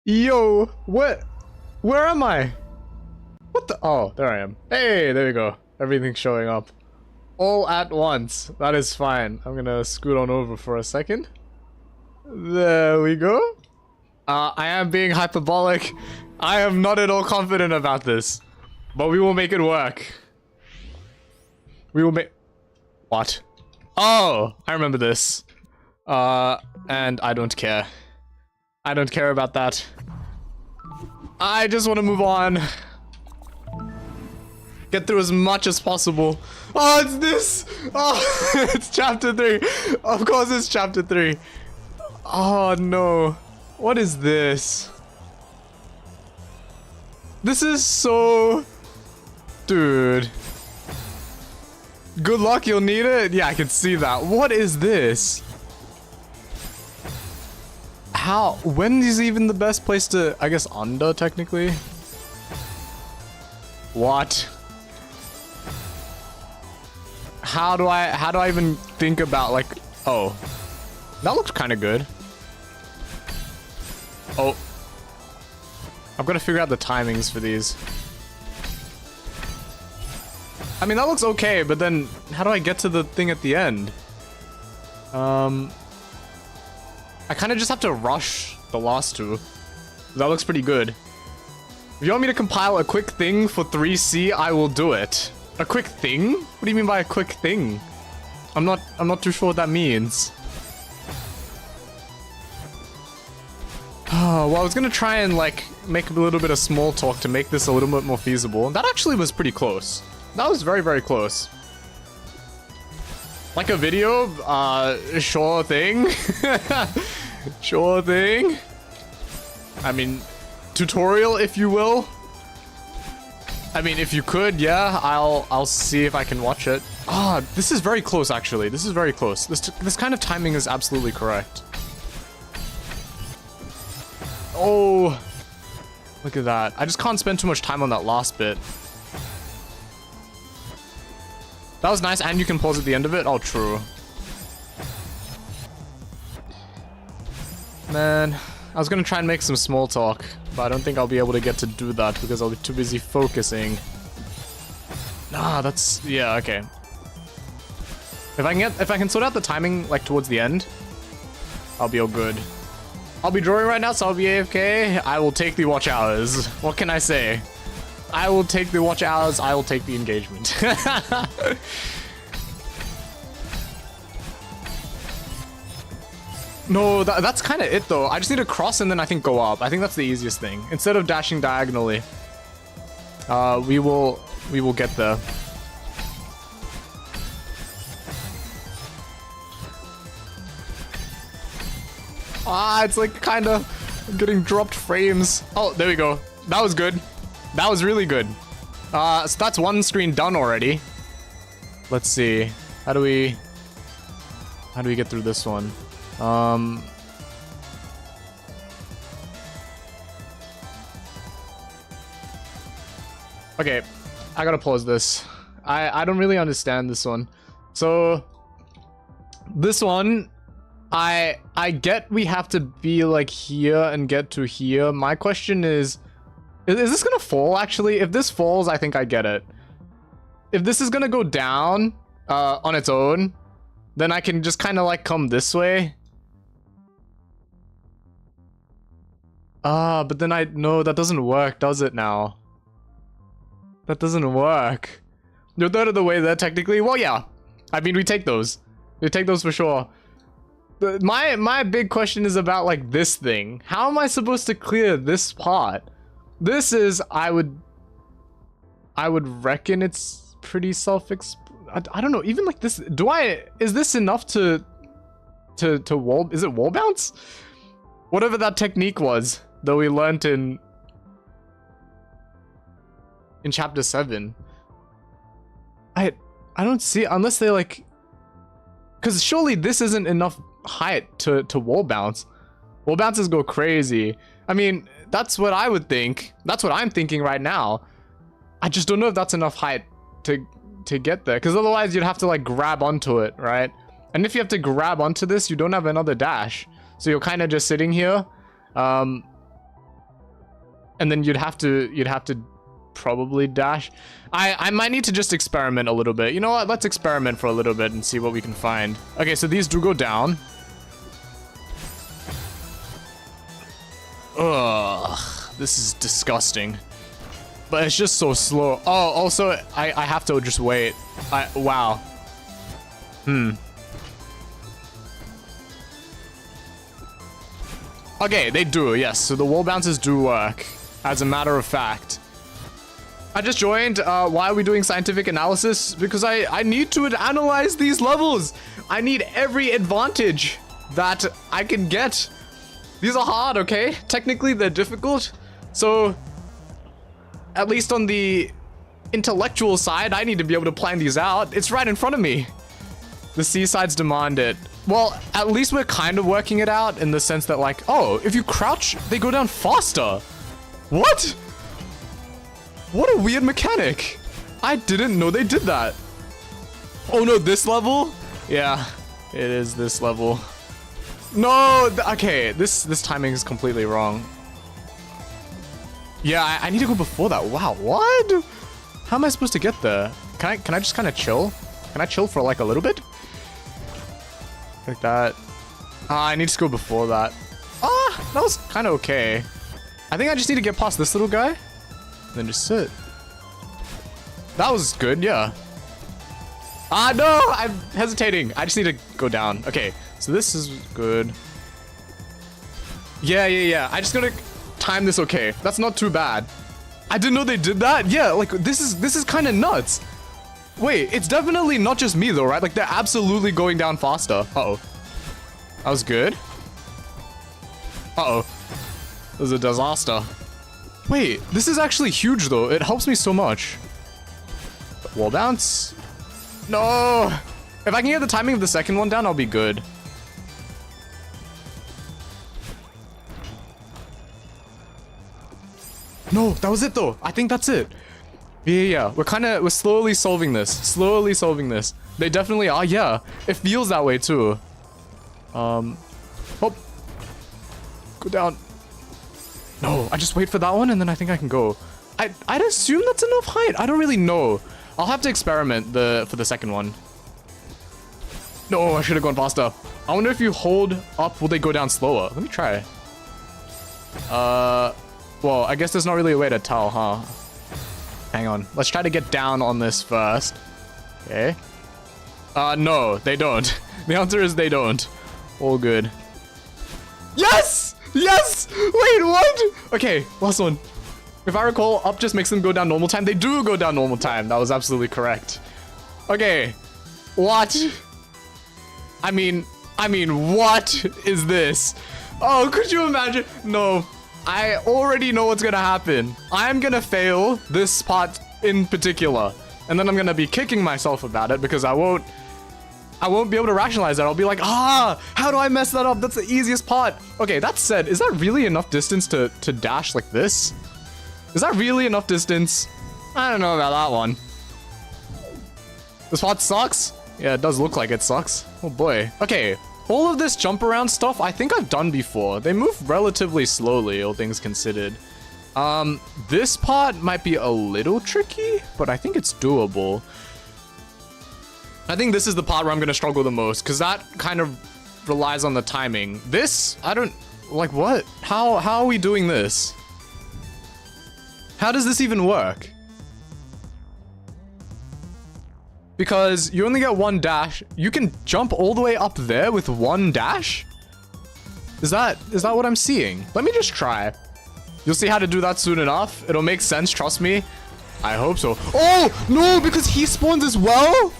Yo, what? Where am I? What the? Oh, there I am. Hey, there we go. Everything's showing up. All at once. That is fine. I'm gonna scoot on over for a second. There we go. I am being hyperbolic. I am not at all confident about this. But we will make it work. We will make... What? Oh, I remember this. And I don't care. I don't care about that. I just want to move on. Get through as much as possible. Oh, it's this! Oh, it's chapter 3. Of course it's chapter 3. Oh, no. What is this? This is so... Dude. Good luck, you'll need it? Yeah, I can see that. What is this? How? When is even the best place to... I guess under, technically? What? How do I even think about, like... Oh. That looks kind of good. Oh. I've got to figure out the timings for these. I mean, that looks okay, but then how do I get to the thing at the end? I kind of just have to rush the last two. That looks pretty good. If you want me to compile a quick thing for 3C, I will do it. A quick thing? What do you mean by a quick thing? I'm not too sure what that means. Oh, well, I was gonna try and like make a little bit of small talk to make this a little bit more feasible. That actually was pretty close. That was very, very close. Like a video? Sure thing. Sure thing. I mean, tutorial, if you will. I mean, if you could, yeah, I'll see if I can watch it. Ah, this is very close, actually. This is very close. This kind of timing is absolutely correct. Oh, look at that. I just can't spend too much time on that last bit. That was nice, and you can pause at the end of it? Oh, true. Man, I was gonna try and make some small talk, but I don't think I'll be able to get to do that because I'll be too busy focusing. Ah, that's... yeah, okay. If I can sort out the timing, like, towards the end, I'll be all good. I'll be drawing right now, so I'll be AFK. I will take the watch hours. What can I say? I will take the watch hours. I will take the engagement. No, that's kind of it, though. I just need to cross and then I think go up. I think that's the easiest thing. Instead of dashing diagonally, we will get there. Ah, it's like kind of getting dropped frames. Oh, there we go. That was good. That was really good. So that's one screen done already. Let's see. How do we get through this one? Okay, I gotta pause this. I don't really understand this one. So this one, I get we have to be like here and get to here. My question is this gonna fall actually? If this falls, I think I get it. If this is gonna go down on its own, then I can just kind of like come this way. But then no, that doesn't work, does it now? That doesn't work. You're third of the way there, technically. Well, yeah. I mean, we take those. We take those for sure. My big question is about, like, this thing. How am I supposed to clear this part? This is, I would reckon it's pretty I don't know, even like this, is this enough to wall, is it wall bounce? Whatever that technique was that we learned in chapter 7. I don't see, unless they like, because surely this isn't enough height to wall bounce. Wall bounces go crazy. I mean, that's what I would think. That's what I'm thinking right now. I just don't know if that's enough height to get there, because otherwise you'd have to like grab onto it, right? And if you have to grab onto this, you don't have another dash, so you're kind of just sitting here. and then you'd have to probably dash. I might need to just experiment a little bit. You know what? Let's experiment for a little bit and see what we can find. Okay, so these do go down. Ugh, this is disgusting. But it's just so slow. Oh, also, I have to just wait. Wow. Okay, they do, yes. So the wall bounces do work, as a matter of fact. I just joined. Why are we doing scientific analysis? Because I need to analyze these levels. I need every advantage that I can get. These are hard, okay? Technically, they're difficult. So, at least on the intellectual side, I need to be able to plan these out. It's right in front of me. The seasides demand it. Well, at least we're kind of working it out in the sense that, like, oh, if you crouch, they go down faster. What? What a weird mechanic. I didn't know they did that. Oh no, this level? Yeah, it is this level. No, okay, this timing is completely wrong. Yeah, I need to go before that. Wow, what? How am I supposed to get there? Can I just kind of chill? Can I chill for like a little bit? Like that. I need to go before that. That was kind of okay. I think I just need to get past this little guy. And then just sit. That was good, yeah. No, I'm hesitating. I just need to go down. Okay, so this is good. Yeah. I just gotta time this okay. That's not too bad. I didn't know they did that. Yeah, like this is kind of nuts. Wait, it's definitely not just me though, right? Like they're absolutely going down faster. Uh-oh. That was good. Uh-oh. This is a disaster. Wait, this is actually huge though. It helps me so much. Wall bounce. No. If I can get the timing of the second one down, I'll be good. No, that was it though. I think that's it. Yeah. We're slowly solving this. They definitely are. Yeah, it feels that way too. Hop. Go down. No, I just wait for that one and then I think I can go. I'd assume that's enough height. I don't really know. I'll have to experiment for the second one. No, I should have gone faster. I wonder if you hold up, will they go down slower? Let me try. Well, I guess there's not really a way to tell, huh? Hang on. Let's try to get down on this first. Okay. No, they don't. The answer is they don't. All good. Yes! Yes! Wait, what? Okay, last one. If I recall, up just makes them go down normal time. They do go down normal time. That was absolutely correct. Okay. What? I mean, what is this? Oh, could you imagine? No. I already know what's gonna happen. I'm gonna fail this part in particular. And then I'm gonna be kicking myself about it because I won't be able to rationalize that. I'll be like, how do I mess that up? That's the easiest part. Okay, that said, is that really enough distance to dash like this? Is that really enough distance? I don't know about that one. This part sucks? Yeah, it does look like it sucks. Oh boy. Okay, all of this jump around stuff, I think I've done before. They move relatively slowly, all things considered. This part might be a little tricky, but I think it's doable. I think this is the part where I'm gonna struggle the most, because that kind of relies on the timing. This, I don't, like what? How are we doing this? How does this even work? Because you only get one dash. You can jump all the way up there with one dash? Is that what I'm seeing? Let me just try. You'll see how to do that soon enough. It'll make sense, trust me. I hope so. Oh, no, because he spawns as well?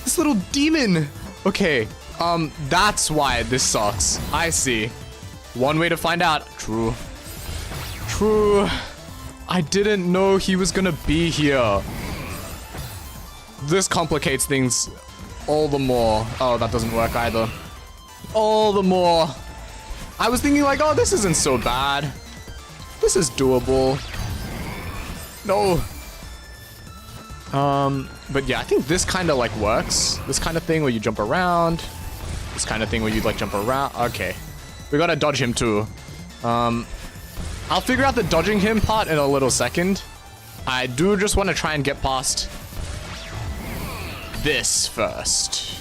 This little demon. Okay, that's why this sucks. I see. One way to find out. True. I didn't know he was gonna be here. This complicates things all the more. Oh, that doesn't work either. All the more. I was thinking like, oh, this isn't so bad. This is doable. No. But yeah, I think this kind of like works. This kind of thing where you jump around. This kind of thing where you like jump around. Okay. We gotta dodge him too. I'll figure out the dodging him part in a little second. I do just want to try and get past this first.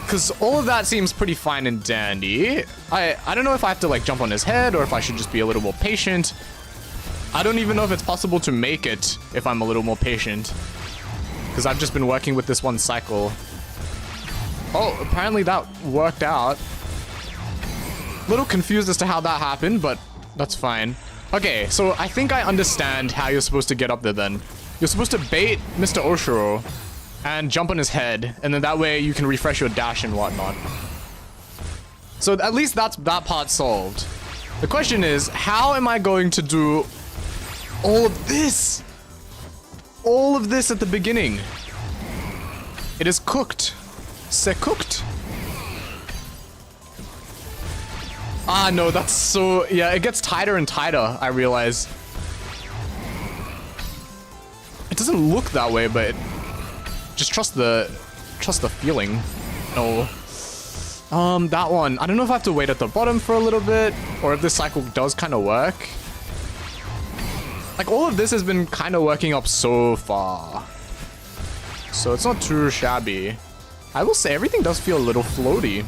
Because all of that seems pretty fine and dandy. I don't know if I have to like jump on his head or if I should just be a little more patient. I don't even know if it's possible to make it if I'm a little more patient. Because I've just been working with this one cycle. Oh, apparently that worked out. A little confused as to how that happened, but that's fine. Okay, so I think I understand how you're supposed to get up there then. You're supposed to bait Mr. Oshiro and jump on his head, and then that way you can refresh your dash and whatnot. So at least that's that part solved. The question is, how am I going to do all of this? All of this at the beginning. It is cooked. C'est cooked. Ah, no, that's so... Yeah, it gets tighter and tighter, I realize. It doesn't look that way, but... Just trust the feeling. No. That one. I don't know if I have to wait at the bottom for a little bit, or if this cycle does kind of work. Like, all of this has been kind of working up so far. So it's not too shabby. I will say, everything does feel a little floaty.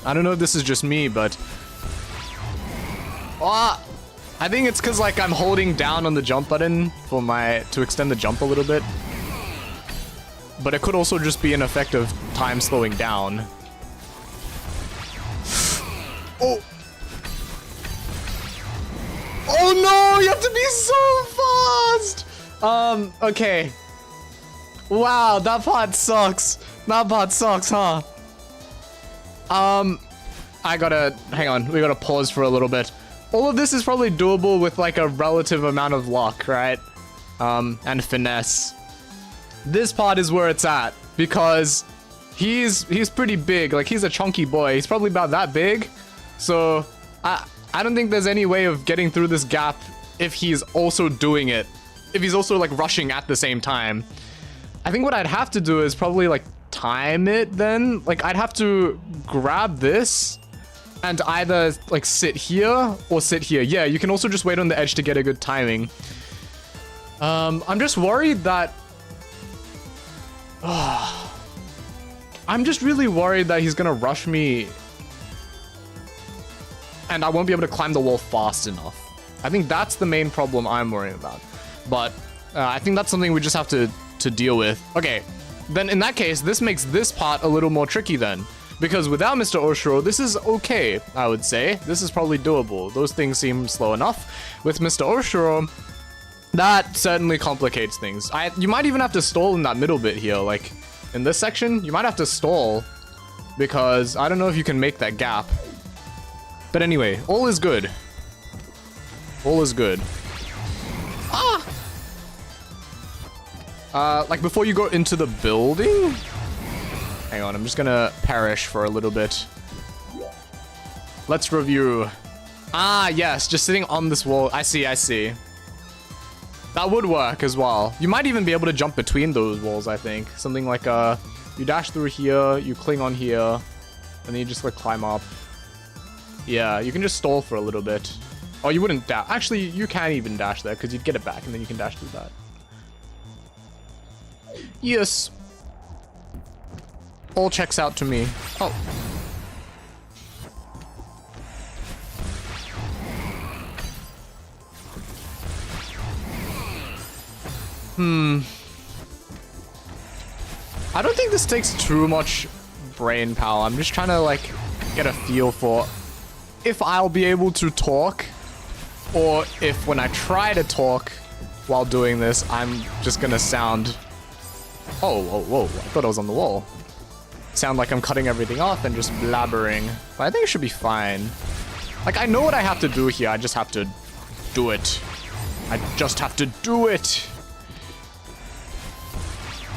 I don't know if this is just me, but... I think it's because, like, I'm holding down on the jump button for to extend the jump a little bit. But it could also just be an effect of time slowing down. Oh! Oh no! You have to be so fast! Okay. Wow, that part sucks. That part sucks, huh? I gotta... Hang on, we gotta pause for a little bit. All of this is probably doable with, like, a relative amount of luck, right? And finesse. This part is where it's at, because he's pretty big. Like, he's a chunky boy. He's probably about that big. So, I don't think there's any way of getting through this gap if he's also doing it. If he's also, like, rushing at the same time. I think what I'd have to do is probably, like, time it then. Like, I'd have to grab this and either, like, sit here or sit here. Yeah, you can also just wait on the edge to get a good timing. I'm just worried that... I'm just really worried that he's gonna rush me and I won't be able to climb the wall fast enough. I think that's the main problem I'm worrying about. But I think that's something we just have to deal with. Okay, then in that case, this makes this part a little more tricky then. Because without Mr. Oshiro, this is okay, I would say. This is probably doable. Those things seem slow enough. With Mr. Oshiro, that certainly complicates things. You might even have to stall in that middle bit here. Like, in this section, you might have to stall. Because I don't know if you can make that gap. But anyway, all is good. All is good. Like before you go into the building? Hang on, I'm just gonna perish for a little bit. Let's review. Ah, yes, just sitting on this wall. I see, I see. That would work as well. You might even be able to jump between those walls, I think. Something like, you dash through here, you cling on here, and then you just, like, climb up. Yeah, you can just stall for a little bit. Oh, you wouldn't dash. Actually, you can even dash there, because you'd get it back, and then you can dash through that. Yes. All checks out to me. Oh. I don't think this takes too much brain power. I'm just trying to, like, get a feel for if I'll be able to talk, or if when I try to talk while doing this, I'm just gonna sound... Oh, whoa, whoa, I thought I was on the wall. Sound like I'm cutting everything off and just blabbering. But I think it should be fine. Like, I know what I have to do here. I just have to do it. I just have to do it.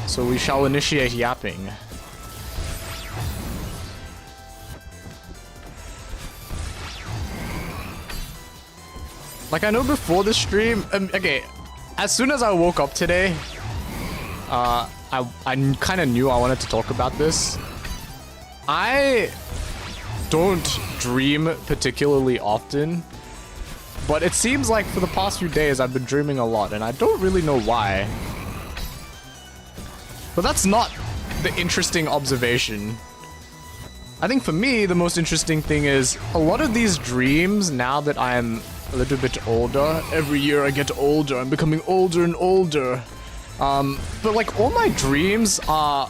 So we shall initiate yapping. Like, I know before the stream... okay, as soon as I woke up today, I kind of knew I wanted to talk about this. I don't dream particularly often, but it seems like for the past few days I've been dreaming a lot, and I don't really know why. But that's not the interesting observation. I think for me, the most interesting thing is a lot of these dreams, now that I'm a little bit older, every year I get older, I'm becoming older and older. But like all my dreams are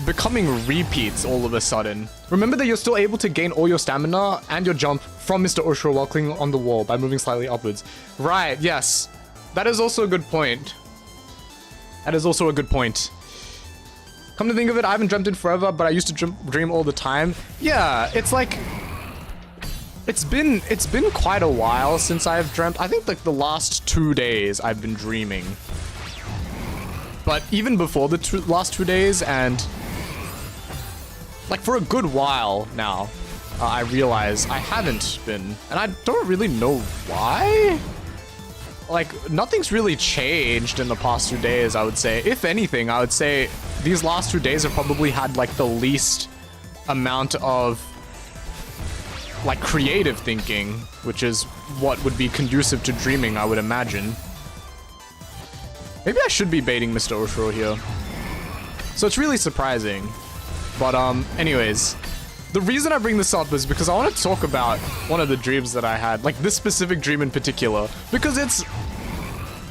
becoming repeats all of a sudden. Remember that you're still able to gain all your stamina and your jump from Mr. Oshiro while clinging on the wall by moving slightly upwards. Right, yes. That is also a good point. That is also a good point. Come to think of it, I haven't dreamt in forever, but I used to dream all the time. Yeah, it's like... It's been quite a while since I've dreamt. I think like the last 2 days I've been dreaming. But even before the last 2 days, and... like for a good while now, I realize I haven't been. And I don't really know why? Like, nothing's really changed in the past 2 days, I would say. If anything, I would say these last 2 days have probably had, like, the least amount of, like, creative thinking, which is what would be conducive to dreaming, I would imagine. Maybe I should be baiting Mr. Oshiro here. So it's really surprising. But, anyways. The reason I bring this up is because I want to talk about one of the dreams that I had. Like, this specific dream in particular. Because it's...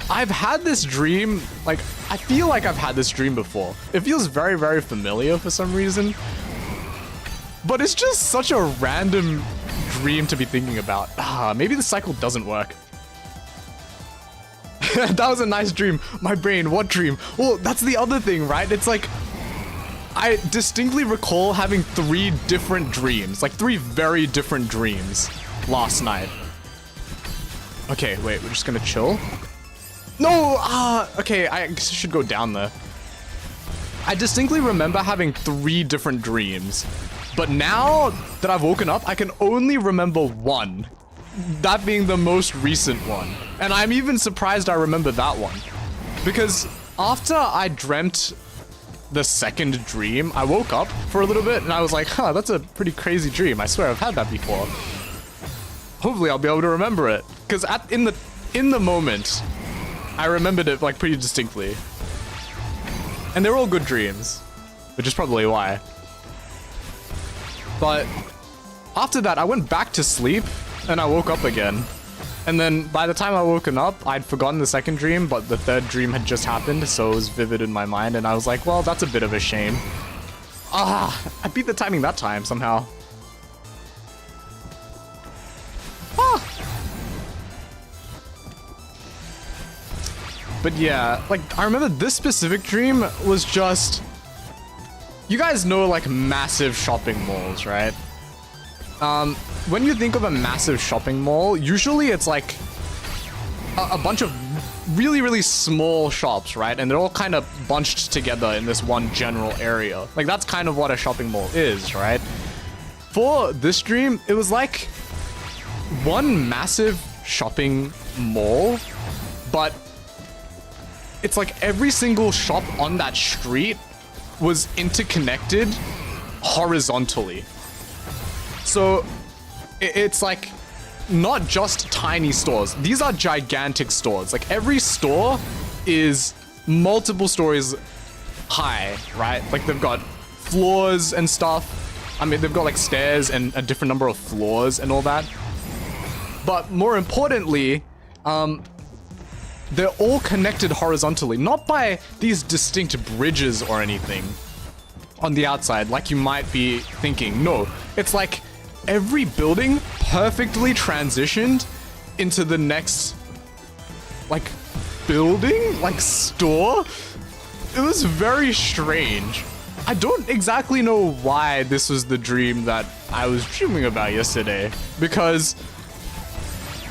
I've had this dream... Like, I feel like I've had this dream before. It feels very, very familiar for some reason. But it's just such a random dream to be thinking about. Maybe the cycle doesn't work. That was a nice dream. My brain, what dream? Well, that's the other thing, right? It's like... I distinctly recall having 3 different dreams, like 3 very different dreams last night. Okay, wait, we're just gonna chill? No, okay, I should go down there. I distinctly remember having 3 different dreams, but now that I've woken up, I can only remember 1. That being the most recent one. And I'm even surprised I remember that one. Because after I dreamt the second dream, I woke up for a little bit and I was like, huh, that's a pretty crazy dream. I swear I've had that before. Hopefully I'll be able to remember it. Because in the moment, I remembered it like pretty distinctly. And they're all good dreams, which is probably why. But after that, I went back to sleep and I woke up again. And then by the time I woken up, I'd forgotten the second dream, but the third dream had just happened, so it was vivid in my mind, and I was like, well, that's a bit of a shame. I beat the timing that time somehow. But yeah, like, I remember this specific dream was just... You guys know, like, massive shopping malls, right? When you think of a massive shopping mall, usually it's like a bunch of really, really small shops, right? And they're all kind of bunched together in this one general area. Like, that's kind of what a shopping mall is, right? For this dream, it was like one massive shopping mall, but it's like every single shop on that street was interconnected horizontally. So it's like not just tiny stores. These are gigantic stores. Like every store is multiple stories high, right? Like they've got floors and stuff. I mean, they've got like stairs and a different number of floors and all that. But more importantly, they're all connected horizontally, not by these distinct bridges or anything on the outside, like you might be thinking. No, it's like every building perfectly transitioned into the next, like, building? Like, store? It was very strange. I don't exactly know why this was the dream that I was dreaming about yesterday, because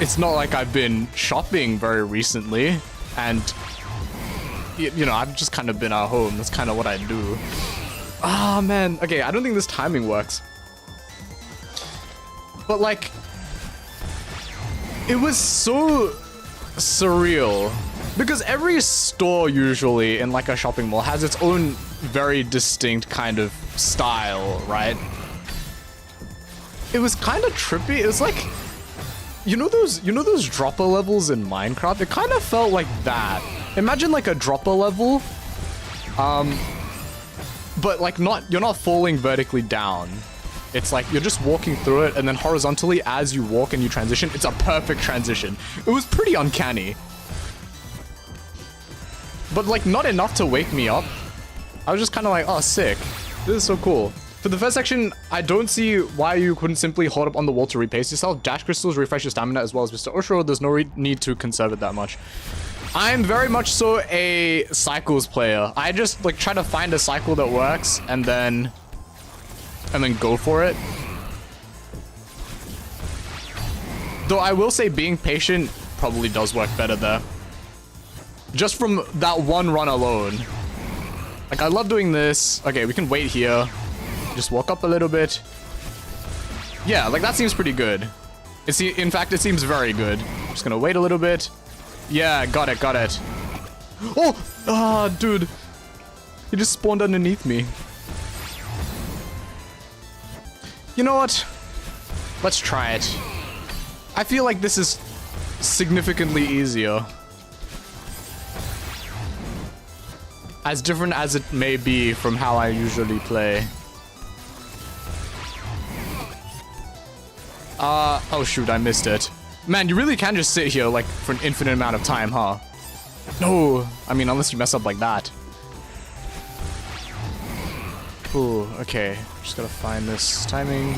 it's not like I've been shopping very recently, and, you know, I've just kind of been at home. That's kind of what I do. Ah, man. Okay, I don't think this timing works. But, like, it was so surreal. Because every store usually in, like, a shopping mall has its own very distinct kind of style, right? it was kind of trippy. It was like, you know those dropper levels in Minecraft? It kind of felt like that. Imagine like a dropper level, but like you're not falling vertically down. It's like you're just walking through it, and then horizontally as you walk and you transition, it's a perfect transition. It was pretty uncanny. But like not enough to wake me up. I was just kind of like, oh, sick. This is so cool. For the first section, I don't see why you couldn't simply hold up on the wall to repace yourself. Dash crystals refresh your stamina as well as Mr. Oshro. There's no need to conserve it that much. I'm very much so a cycles player. I just like try to find a cycle that works and then go for it. Though I will say being patient probably does work better there. Just from that one run alone. Like, I love doing this. Okay, we can wait here. Just walk up a little bit. Yeah, like, that seems pretty good. In fact, it seems very good. Just gonna wait a little bit. Yeah, got it, got it. Oh! Ah, dude. He just spawned underneath me. You know what? Let's try it. I feel like this is significantly easier. As different as it may be from how I usually play. Oh shoot, I missed it. Man, you really can just sit here like for an infinite amount of time, huh? No, I mean, unless you mess up like that. Ooh, okay. Just gotta find this timing.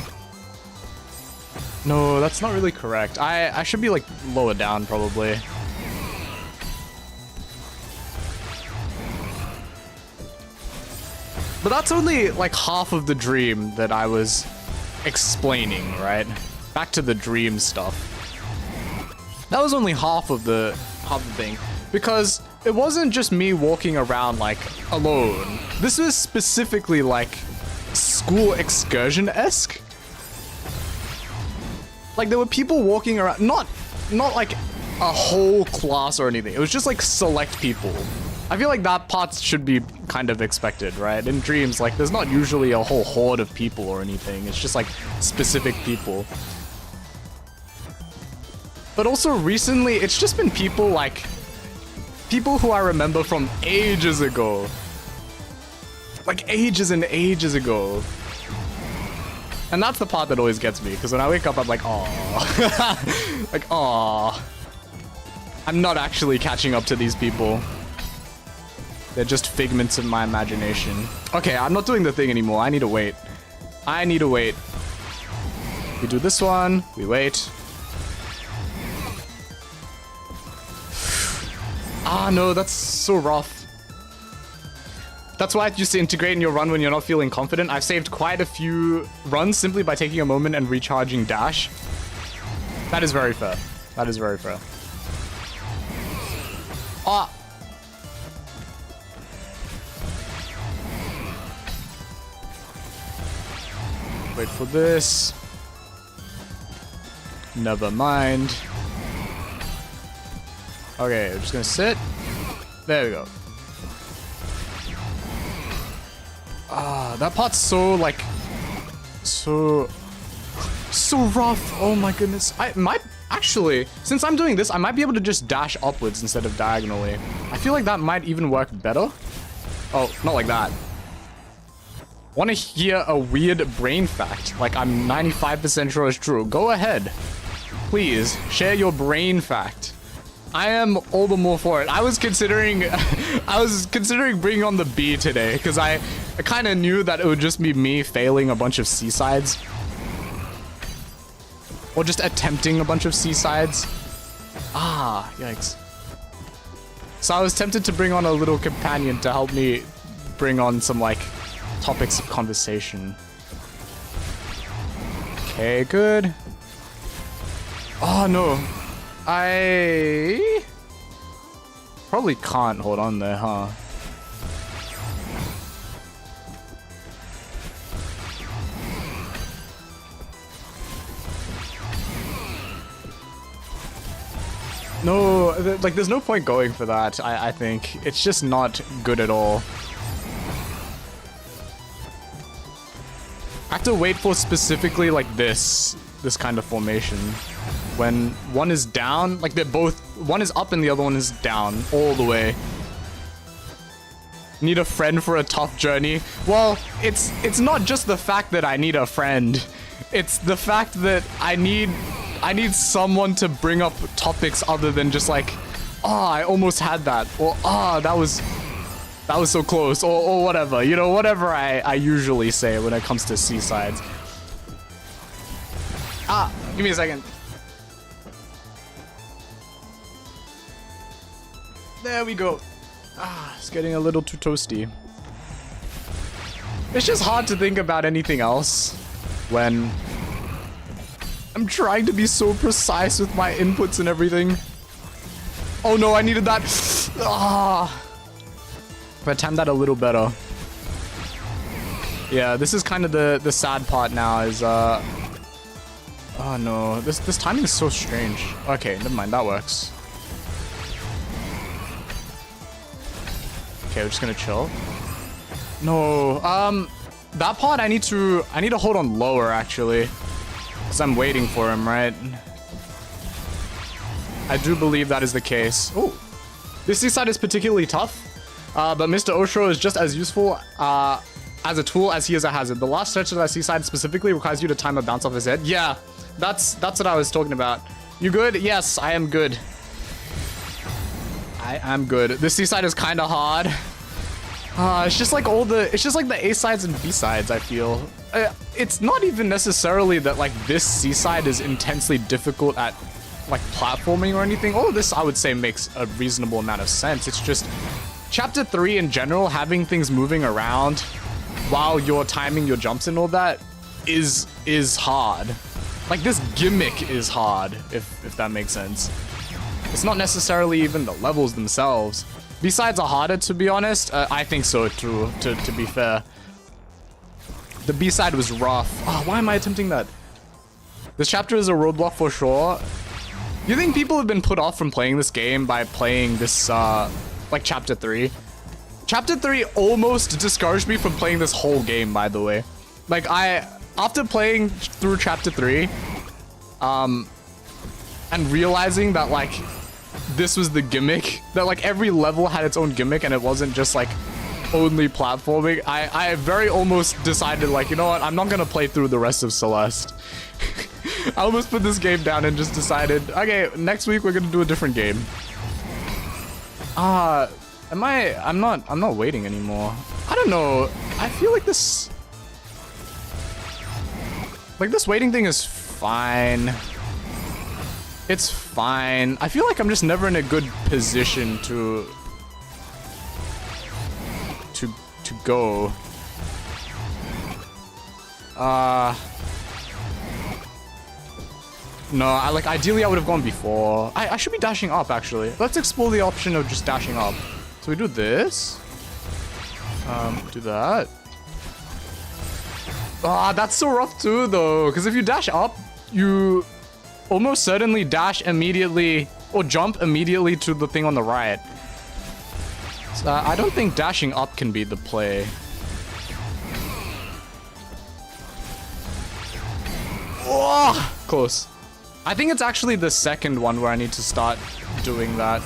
No, that's not really correct. I should be like lower down probably. But that's only like half of the dream that I was explaining, right? Back to the dream stuff. That was only half of the thing, because it wasn't just me walking around like alone. This was specifically like school excursion-esque. Like there were people walking around, not like a whole class or anything. It was just like select people. I feel like that part should be kind of expected, right? In dreams, like there's not usually a whole horde of people or anything. It's just like specific people. But also recently, it's just been people like people who I remember from ages ago. Like ages and ages ago. And that's the part that always gets me, because when I wake up, I'm like, aww. Like, aww. I'm not actually catching up to these people. They're just figments of my imagination. Okay, I'm not doing the thing anymore. I need to wait. I need to wait. We do this one. We wait. Ah, no, that's so rough. That's why I used to integrate in your run when you're not feeling confident. I've saved quite a few runs simply by taking a moment and recharging dash. That is very fair. That is very fair. Ah. Wait for this. Never mind. Okay, we're just gonna sit. There we go. Ah, that part's so like so rough. Oh my goodness. I might actually, since I'm doing this, I might be able to just dash upwards instead of diagonally. I feel like that might even work better. Oh, not like that. Want to hear a weird brain fact? Like I'm 95% sure it's true. Go ahead. Please, share your brain fact. I am all the more for it. I was considering bringing on the bee today, because I kind of knew that it would just be me failing a bunch of seasides. Or just attempting a bunch of seasides. Ah, yikes. So I was tempted to bring on a little companion to help me bring on some, like, topics of conversation. Okay, good. Oh, no. I probably can't hold on there, huh? No, like there's no point going for that, I think. It's just not good at all. have to wait for specifically like this kind of formation. When one is down, like they're both, one is up and the other one is down all the way. Need a friend for a tough journey. Well, it's not just the fact that I need a friend. It's the fact that I need someone to bring up topics other than just like, oh, I almost had that, or oh, that was so close, or whatever, you know, whatever I usually say when it comes to seasides. Ah, give me a second. There we go. Ah, it's getting a little too toasty. It's just hard to think about anything else when I'm trying to be so precise with my inputs and everything. Oh no, I needed that. Ah. If I timed that a little better. Yeah, this is kind of the sad part now is oh no, this timing is so strange. Okay, never mind, that works. Okay, we're just gonna chill. No, that part I need to hold on lower actually, because I'm waiting for him, right? I do believe that is the case. Oh, this seaside is particularly tough, but Mr. Oshro is just as useful as a tool as he is a hazard. The last stretch of that seaside specifically requires you to time a bounce off his head. Yeah, that's what I was talking about. You good? Yes, I am good. I am good. This seaside is kind of hard. It's just like the A sides and B sides, I feel. It's not even necessarily that like this seaside is intensely difficult at like platforming or anything. All of this I would say makes a reasonable amount of sense. It's just chapter 3 in general, having things moving around while you're timing your jumps and all that is hard. Like this gimmick is hard, if that makes sense. It's not necessarily even the levels themselves. B-sides are harder, to be honest. I think so too, to be fair. The B-side was rough. Oh, why am I attempting that? This chapter is a roadblock for sure. You think people have been put off from playing this game by playing this, like chapter 3? Chapter 3 almost discouraged me from playing this whole game, by the way. Like after playing through chapter 3, and realizing that like, this was the gimmick, that like every level had its own gimmick and it wasn't just like only platforming, I very almost decided like, you know what, I'm not gonna play through the rest of Celeste. I almost put this game down and just decided, okay, next week we're gonna do a different game. I'm not waiting anymore. I don't know, I feel like this waiting thing is fine. It's fine. I feel like I'm just never in a good position to go. No, ideally I would have gone before. I should be dashing up actually. Let's explore the option of just dashing up. So we do this. Do that. That's so rough too though, because if you dash up, you almost certainly dash immediately or jump immediately to the thing on the right. So, I don't think dashing up can be the play. Oh, close. I think it's actually the second one where I need to start doing that.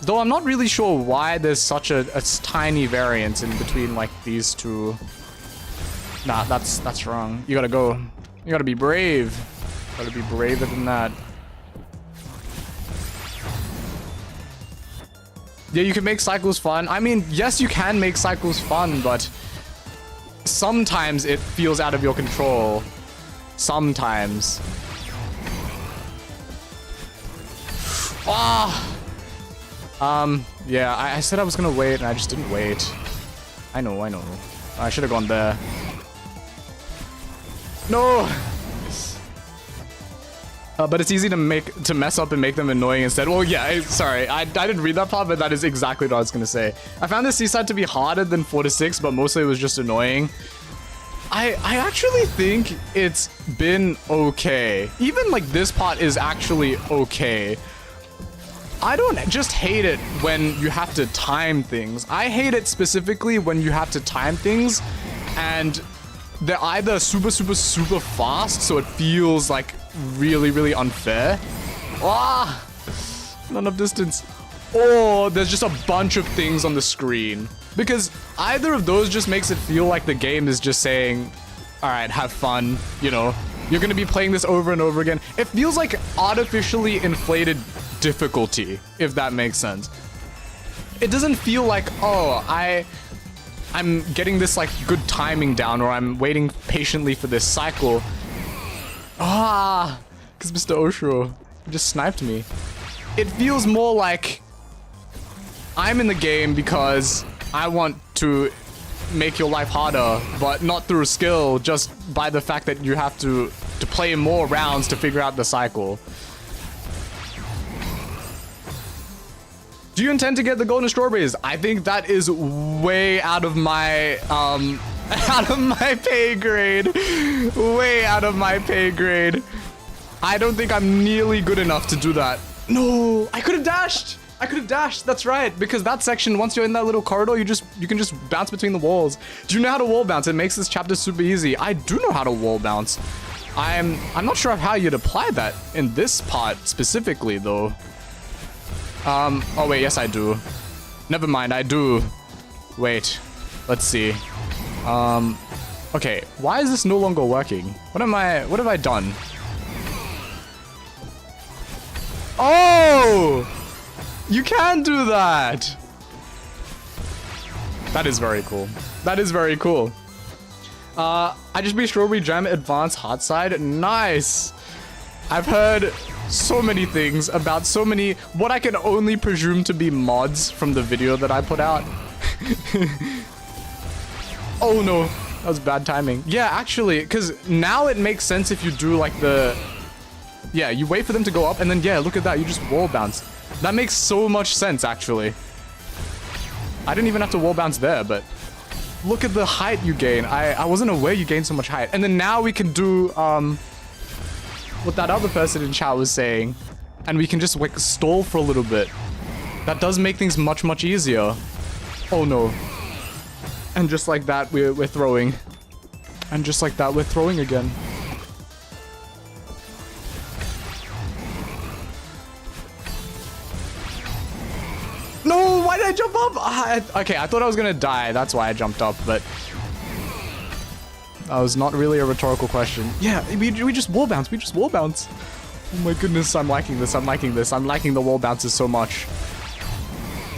Though I'm not really sure why there's such a tiny variance in between like these two. Nah, that's wrong. You gotta go. You gotta be brave. Gotta be braver than that. Yeah, you can make cycles fun. I mean, yes, you can make cycles fun, but sometimes it feels out of your control. Sometimes. Yeah, I said I was gonna wait and I just didn't wait. I know. I should have gone there. No! But it's easy to mess up and make them annoying instead. Well, yeah, sorry, I didn't read that part, but that is exactly what I was gonna say. I found this seaside to be harder than 4 to 6, but mostly it was just annoying. I actually think it's been okay. Even like this part is actually okay. I don't just hate it when you have to time things. I hate it specifically when you have to time things and they're either super fast, so it feels like really unfair. Ah, not enough distance. Or there's just a bunch of things on the screen. Because either of those just makes it feel like the game is just saying, all right, have fun, you know, you're gonna be playing this over and over again. It feels like artificially inflated difficulty, if that makes sense. It doesn't feel like, oh, I'm getting this like good timing down, or I'm waiting patiently for this cycle. Ah, because Mr. Oshiro just sniped me. It feels more like I'm in the game because I want to make your life harder, but not through skill, just by the fact that you have to play more rounds to figure out the cycle. Do you intend to get the golden strawberries? I think that is way out of my pay grade. Way out of my pay grade. I don't think I'm nearly good enough to do that. No, I could have dashed. I could have dashed. That's right, because that section, once you're in that little corridor, you can just bounce between the walls. Do you know how to wall bounce? It makes this chapter super easy. I do know how to wall bounce. I'm not sure of how you'd apply that in this part specifically, though. Oh wait, yes I do. Never mind, I do. Wait, let's see. Okay, why is this no longer working? What have I done? Oh! You can do that! That is very cool. That is very cool. I just beat Strawberry Jam Advanced Hot Side. Nice! I've heard so many things about so many, what I can only presume to be mods from the video that I put out. Oh no, that was bad timing. Yeah, actually, because now it makes sense if you do like the... Yeah, you wait for them to go up and then, yeah, look at that, you just wall bounce. That makes so much sense, actually. I didn't even have to wall bounce there, but look at the height you gain. I wasn't aware you gained so much height. And then now we can do, what that other person in chat was saying, and we can just like stall for a little bit. That does make things much easier. Oh no. And just like that, we're throwing. And just like that, we're throwing again. No, why did I jump up? Okay, I thought I was gonna die. That's why I jumped up, but that was not really a rhetorical question. Yeah, we just wall bounce. We just wall bounce. Oh my goodness, I'm liking this. I'm liking this. I'm liking the wall bounces so much.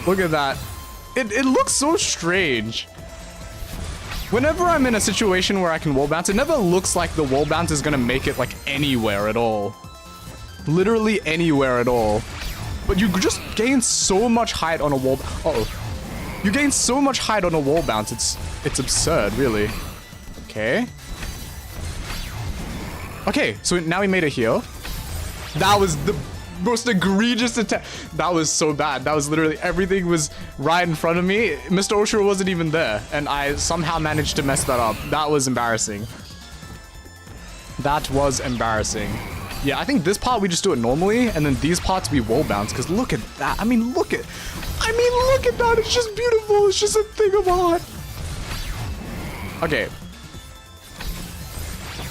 Look at that. It looks so strange. Whenever I'm in a situation where I can wall bounce, it never looks like the wall bounce is gonna make it like anywhere at all. Literally anywhere at all. But you just gain so much height on a wall. Uh-oh. You gain so much height on a wall bounce. It's absurd, really. Okay. Okay, so now we made it here. That was the most egregious attack. That was so bad. That was literally everything was right in front of me. Mr. Oshiro wasn't even there, and I somehow managed to mess that up. That was embarrassing. That was embarrassing. Yeah, I think this part we just do it normally, and then these parts we wall bounce, because look at that. I mean, look at that. It's just beautiful. It's just a thing of art. Okay.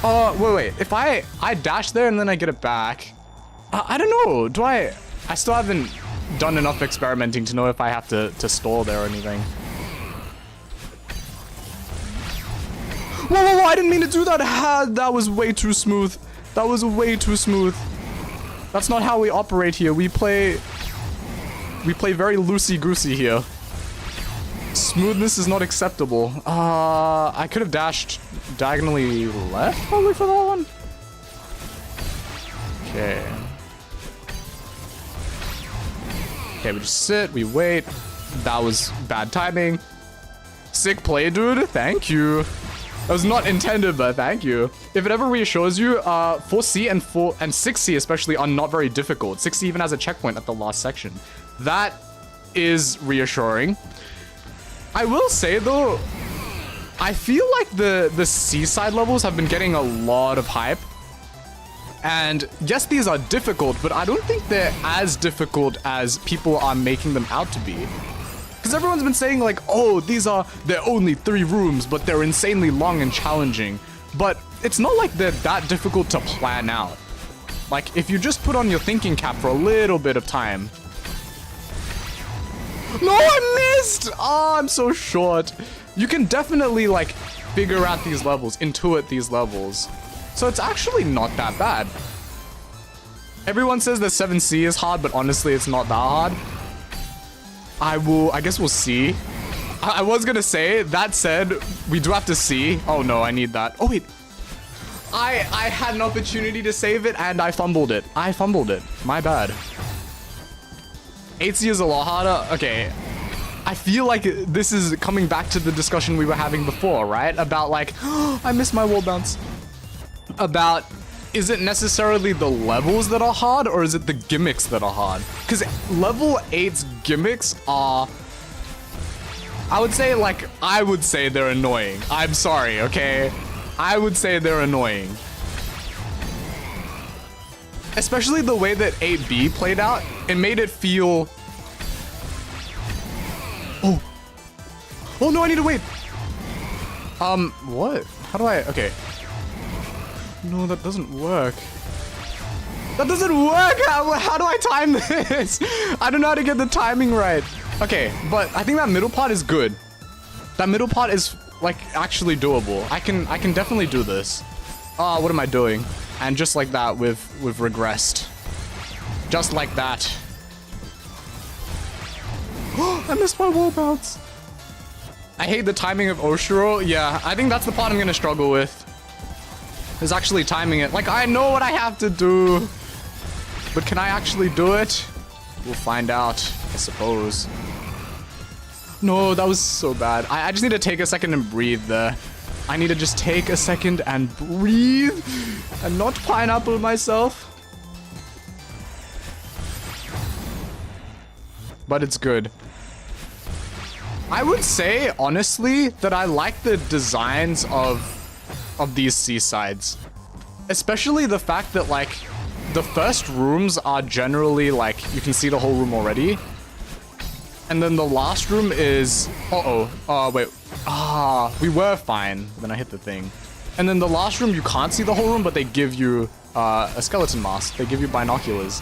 Wait. If I dash there and then I get it back, I don't know. I still haven't done enough experimenting to know if I have to stall there or anything. Whoa, I didn't mean to do that. That was way too smooth. That was way too smooth. That's not how we operate here. We play very loosey-goosey here. Smoothness is not acceptable. I could have dashed diagonally left probably for that one. Okay. Okay, we just sit, we wait. That was bad timing. Sick play, dude. Thank you. That was not intended, but thank you. If it ever reassures you, 4C and 6C especially are not very difficult. 6C even has a checkpoint at the last section. That is reassuring. I will say though, I feel like the seaside levels have been getting a lot of hype. And yes, these are difficult, but I don't think they're as difficult as people are making them out to be. Because because everyone's been saying like, oh, they're only 3 rooms, but they're insanely long and challenging. But it's not like they're that difficult to plan out. Like, if you just put on your thinking cap for a little bit of time. No, I missed! Oh, I'm so short. You can definitely, like, figure out these levels, intuit these levels. So it's actually not that bad. Everyone says that 7C is hard, but honestly, it's not that hard. I guess we'll see. I was gonna say, that said, we do have to see. Oh no, I need that. Oh wait. I had an opportunity to save it and I fumbled it. My bad. 8C is a lot harder. Okay. I feel like this is coming back to the discussion we were having before, right? About like, I missed my wall bounce. About, is it necessarily the levels that are hard or is it the gimmicks that are hard? Because level 8's gimmicks are, I would say they're annoying. I'm sorry, okay? I would say they're annoying. Especially the way that 8B played out, it made it feel... Oh. Oh no, I need to wait. What? How do I... Okay. No, that doesn't work. That doesn't work! How do I time this? I don't know how to get the timing right. Okay, but I think that middle part is good. That middle part is, like, actually doable. I can definitely do this. What am I doing? And just like that, we've regressed. Just like that. I missed my wall bounce. I hate the timing of Oshiro. Yeah, I think that's the part I'm gonna struggle with. Is actually timing it. Like, I know what I have to do. But can I actually do it? We'll find out, I suppose. No, that was so bad. I just need to take a second and breathe there. I need to just take a second and breathe. And not pineapple myself. But it's good. I would say, honestly, that I like the designs of these seasides. Especially the fact that, like, the first rooms are generally, like, you can see the whole room already. And then the last room is... wait. We were fine. Then I hit the thing. And then the last room, you can't see the whole room, but they give you a skeleton mask. They give you binoculars.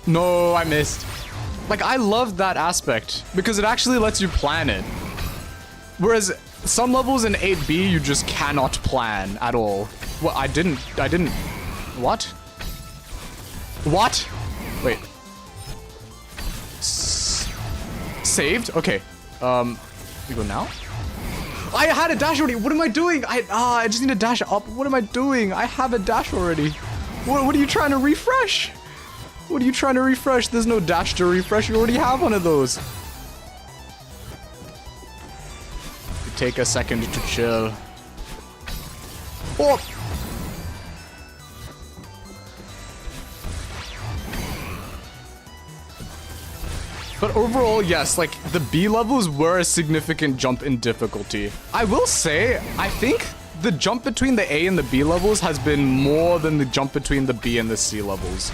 No, I missed. Like, I love that aspect because it actually lets you plan it. Whereas some levels in 8B, you just cannot plan at all. Well, I didn't, what? What? Wait. Saved? Okay. We go now? I had a dash already. What am I doing? I just need to dash up. What am I doing? I have a dash already. What are you trying to refresh? What are you trying to refresh? There's no dash to refresh. You already have one of those. Take a second to chill. Oh! But overall, yes, like, the B levels were a significant jump in difficulty. I will say, I think the jump between the A and the B levels has been more than the jump between the B and the C levels.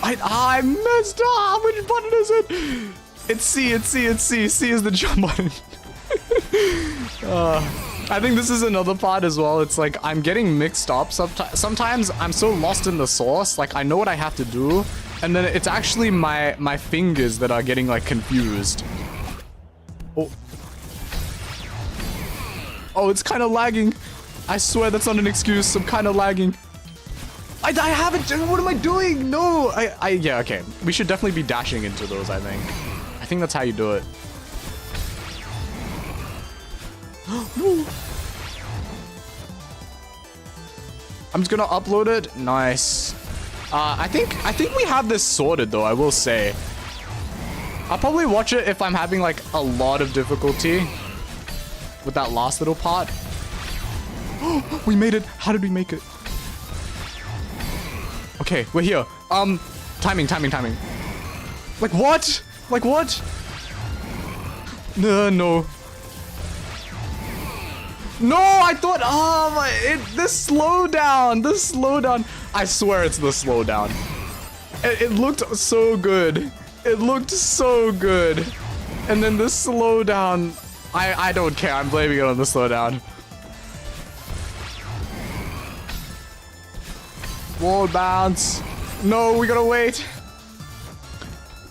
I messed up! Which button is it? It's C, it's C, it's C. C is the jump button. I think this is another part as well. It's like, I'm getting mixed up. Sometimes I'm so lost in the sauce. Like, I know what I have to do. And then it's actually my fingers that are getting, like, confused. Oh. Oh, it's kind of lagging. I swear that's not an excuse. I'm kind of lagging. I haven't. What am I doing? No. Yeah, okay. We should definitely be dashing into those, I think. I think that's how you do it. No. I'm just gonna upload it. Nice. I think we have this sorted though, I will say. I'll probably watch it if I'm having like a lot of difficulty with that last little part. We made it. How did we make it? Okay, we're here. Timing. Like what? Like what? No. No, I thought, oh my, this slowdown. I swear it's the slowdown. It looked so good. It looked so good. And then this slowdown, I don't care. I'm blaming it on the slowdown. Wall bounce. No, we gotta wait.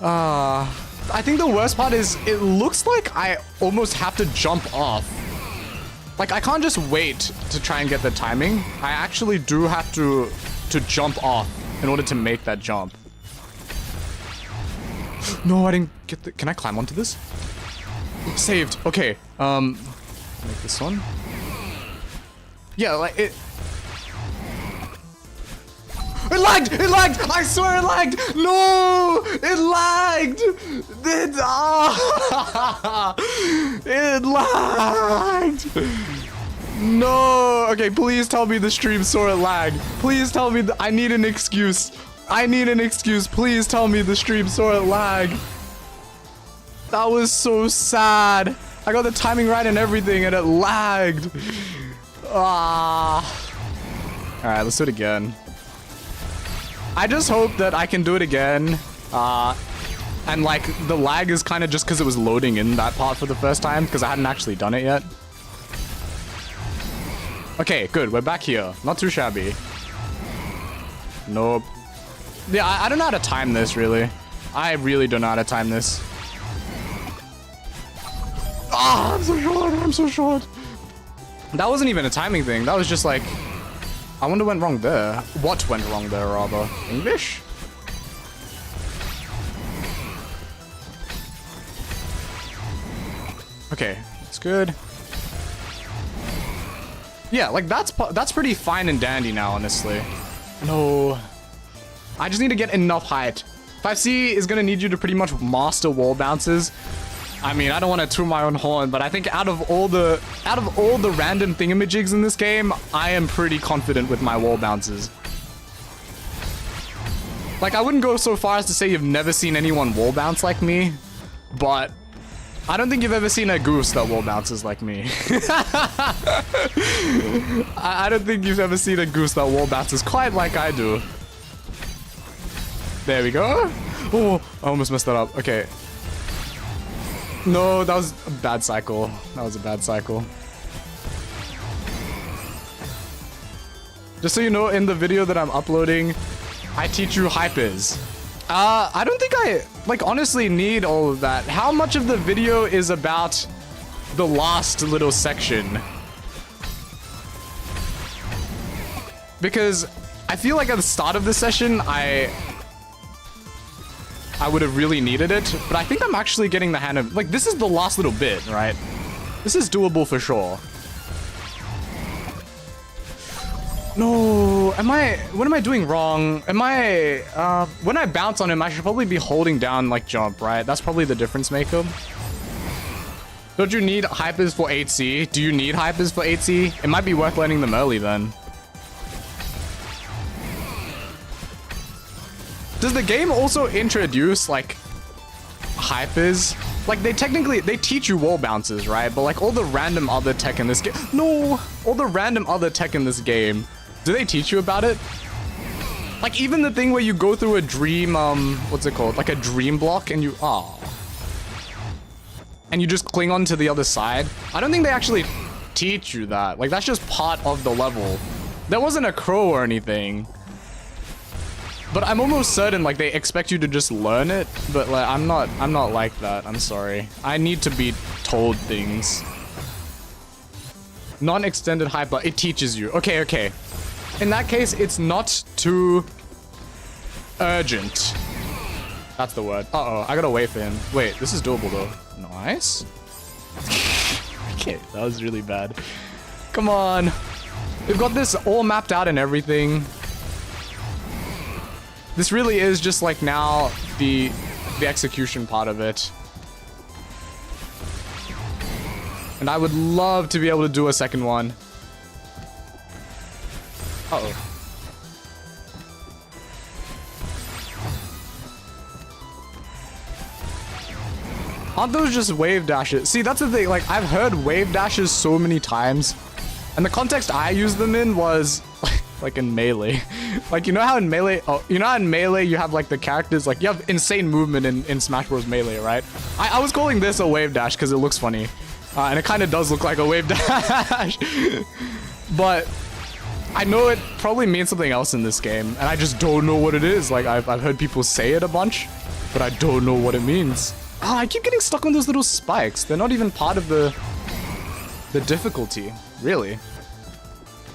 I think the worst part is it looks like I almost have to jump off. Like, I can't just wait to try and get the timing. I actually do have to jump off in order to make that jump. No, I didn't get the... Can I climb onto this? Saved. Okay. Make this one. Yeah, like it... It lagged! It lagged! I swear it lagged! No! It lagged! It lagged! No! Okay, please tell me the stream saw it lag. Please tell me I need an excuse. I need an excuse. Please tell me the stream saw it lag. That was so sad. I got the timing right and everything and it lagged. Alright, let's do it again. I just hope that I can do it again. And like the lag is kind of just because it was loading in that part for the first time because I hadn't actually done it yet. Okay, good. We're back here. Not too shabby. Nope. Yeah, I don't know how to time this, really. I really don't know how to time this. Ah, I'm so short. I'm so short. That wasn't even a timing thing. That was just like... I wonder what went wrong there. What went wrong there, rather? English? Okay, that's good. Yeah, like that's pretty fine and dandy now, honestly. No. I just need to get enough height. 5C is gonna need you to pretty much master wall bounces. I mean, I don't want to toot my own horn, but I think out of all the random thingamajigs in this game, I am pretty confident with my wall bounces. Like, I wouldn't go so far as to say you've never seen anyone wall bounce like me, but I don't think you've ever seen a goose that wall bounces like me. I don't think you've ever seen a goose that wall bounces quite like I do. There we go. Oh, I almost messed that up. Okay. No, that was a bad cycle. That was a bad cycle. Just so you know, in the video that I'm uploading, I teach you hypers. I don't think I, like, honestly need all of that. How much of the video is about the last little section? Because I feel like at the start of the session, I would have really needed it, but I think I'm actually getting the hang of, like, this is the last little bit, right? This is doable for sure. No, what am I doing wrong? When I bounce on him, I should probably be holding down, like, jump, right? That's probably the difference maker. Don't you need hypers for 8C? Do you need hypers for 8C? It might be worth learning them early then. Does the game also introduce, like, hypers? Like, they teach you wall bounces, right? But, like, all the random other tech in this game... No! All the random other tech in this game, do they teach you about it? Like, even the thing where you go through a dream, what's it called? Like a dream block and you... Oh. And you just cling on to the other side. I don't think they actually teach you that. Like, that's just part of the level. There wasn't a crow or anything. But I'm almost certain, like, they expect you to just learn it, but, like, I'm not like that. I'm sorry. I need to be told things. Non-extended hyper, it teaches you. Okay, okay. In that case, it's not too urgent. That's the word. Uh-oh, I gotta wait for him. Wait, this is doable, though. Nice. Okay, that was really bad. Come on. We've got this all mapped out and everything. This really is just like now the execution part of it. And I would love to be able to do a second one. Uh-oh. Aren't those just wave dashes? See, that's the thing. Like, I've heard wave dashes so many times. And the context I used them in was like in Melee. Like, you know how in Melee, you have like the characters, like you have insane movement in Smash Bros. Melee, right? I was calling this a wave dash because it looks funny. And it kind of does look like a wave dash. But I know it probably means something else in this game, and I just don't know what it is. Like, I've heard people say it a bunch, but I don't know what it means. Oh, I keep getting stuck on those little spikes. They're not even part of the difficulty, really.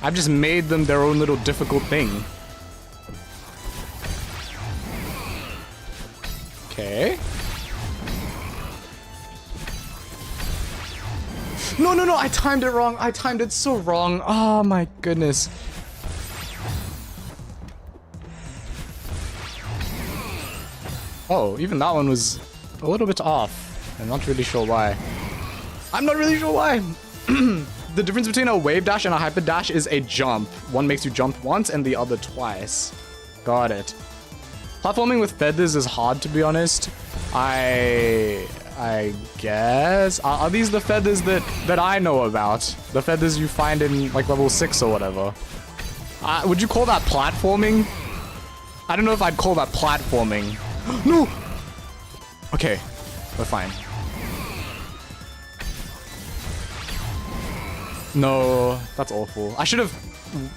I've just made them their own little difficult thing. Okay. No, no, no, I timed it wrong. I timed it so wrong. Oh my goodness. Oh, even that one was a little bit off. I'm not really sure why. I'm not really sure why. The difference between a wave dash and a hyper dash is a jump. One makes you jump once and the other twice. Got it. Platforming with feathers is hard, to be honest. I guess. Are these the feathers that I know about? The feathers you find in like level 6 or whatever? Would you call that platforming? I don't know if I'd call that platforming. No! Okay, we're fine. No, that's awful. I should have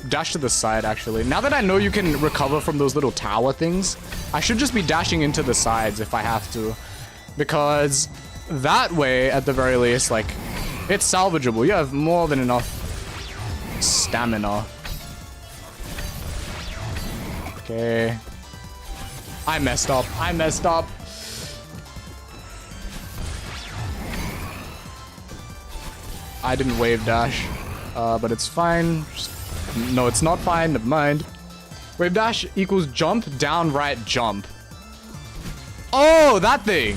dashed to the side, actually. Now that I know you can recover from those little tower things, I should just be dashing into the sides if I have to. Because that way, at the very least, like, it's salvageable. You have more than enough stamina. Okay. I messed up. I messed up. I didn't wave dash, but it's fine. No, it's not fine. Never mind. Wave dash equals jump, down, right, jump. Oh, that thing.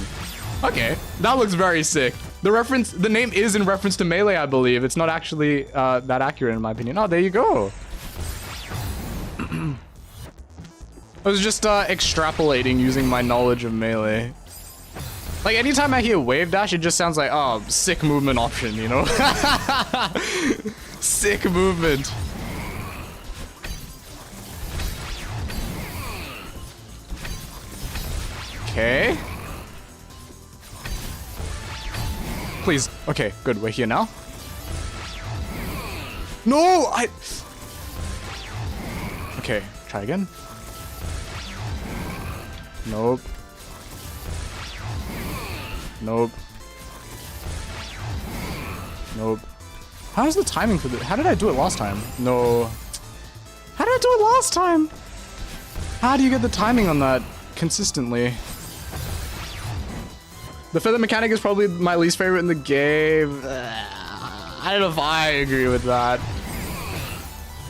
Okay, that looks very sick. The name is in reference to Melee, I believe. It's not actually that accurate in my opinion. Oh, there you go. I was just extrapolating using my knowledge of Melee. Like, anytime I hear wave dash, it just sounds like, oh, sick movement option, you know? Sick movement. Okay. Please. Okay, good. We're here now. No, Okay, try again. Nope. Nope. Nope. How's the timing for this? How did I do it last time? No. How did I do it last time? How do you get the timing on that consistently? The feather mechanic is probably my least favorite in the game. I don't know if I agree with that.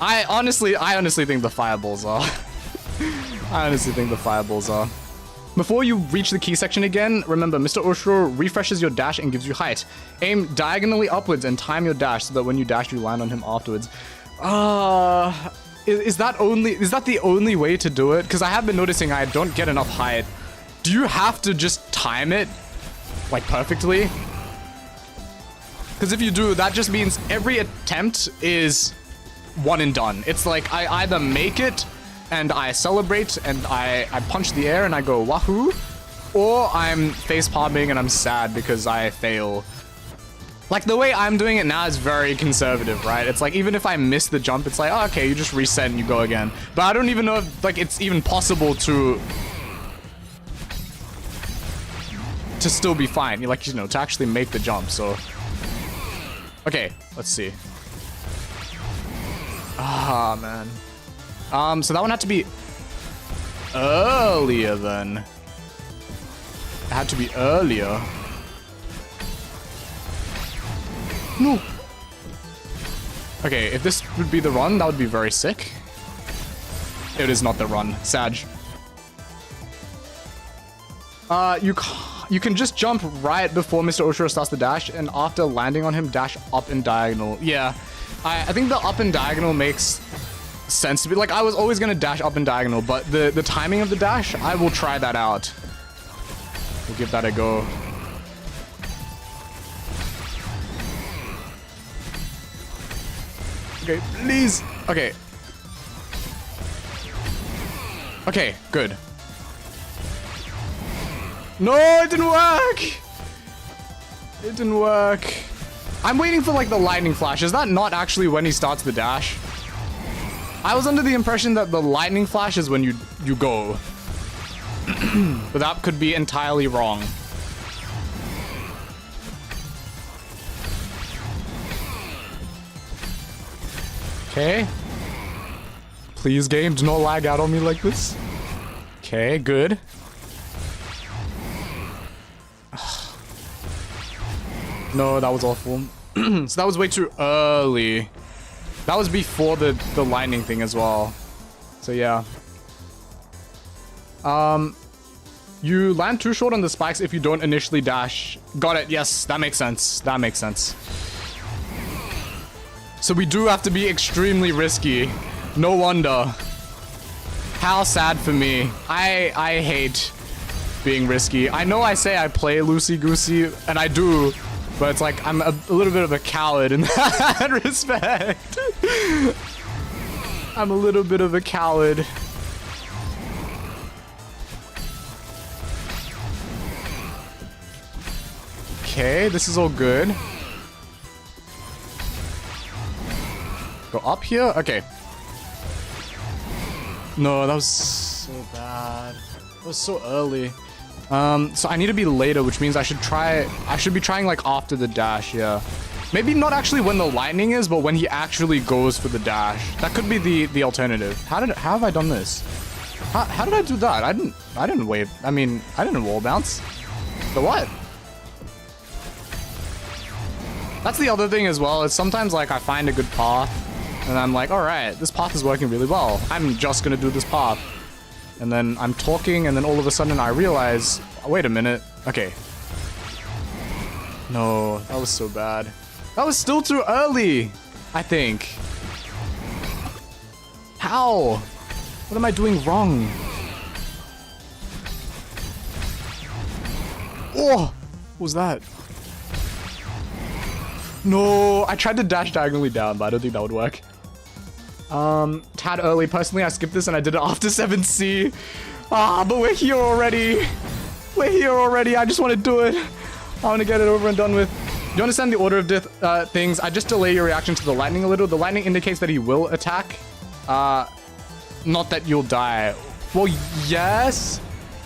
I honestly think the fireballs are. I honestly think the fireballs are. Before you reach the key section again, remember, Mr. Oshiro refreshes your dash and gives you height. Aim diagonally upwards and time your dash so that when you dash, you land on him afterwards. Is that the only way to do it? Because I have been noticing I don't get enough height. Do you have to just time it, like, perfectly? Because if you do, that just means every attempt is one and done. It's like I either make it and I celebrate and I punch the air and I go wahoo, or I'm face palming and I'm sad because I fail. Like, the way I'm doing it now is very conservative, right? It's like, even if I miss the jump, it's like, oh, okay, you just reset and you go again. But I don't even know if, like, it's even possible to still be fine. Like, you know, to actually make the jump, so. Okay, let's see. Ah, man. So that one had to be earlier then. It had to be earlier. No. Okay, if this would be the run, that would be very sick. It is not the run. Sag. You can just jump right before Mr. Oshiro starts the dash, and after landing on him, dash up and diagonal. Yeah, I think the up and diagonal makes sense to be. Like, I was always gonna dash up and diagonal, but the timing of the dash, I will try that out. We'll give that a go. Okay, please. Okay. Okay, good. No, it didn't work. It didn't work. I'm waiting for like the lightning flash. Is that not actually when he starts the dash? I was under the impression that the lightning flash is when you go. But that could be entirely wrong. Okay. Please, game, do not lag out on me like this. Okay, good. No, that was awful. So that was way too early. That was before the lightning thing as well. So yeah. You land too short on the spikes if you don't initially dash. Got it. Yes, that makes sense. That makes sense. So we do have to be extremely risky. No wonder. How sad for me. I hate being risky. I know I say I play loosey-goosey, and I do, but it's like I'm a little bit of a coward in that respect. I'm a little bit of a coward. Okay, this is all good. Go up here? Okay. No, that was so bad. That was so early. So I need to be later, which means I should be trying like after the dash, yeah. Maybe not actually when the lightning is, but when he actually goes for the dash. That could be the alternative. How have I done this? How did I do that? I didn't wave. I mean, I didn't wall bounce. The what? That's the other thing as well, is sometimes like I find a good path and I'm like, all right, this path is working really well. I'm just gonna do this path. And then I'm talking and then all of a sudden I realize, wait a minute. Okay. No, that was so bad. That was still too early, I think. How? What am I doing wrong? Oh, what was that? No, I tried to dash diagonally down, but I don't think that would work. Tad early. Personally, I skipped this and I did it after 7C. Ah, but we're here already. We're here already. I just want to do it. I want to get it over and done with. You understand the order of death things? I just delay your reaction to the lightning a little. The lightning indicates that he will attack. Not that you'll die. Well, yes.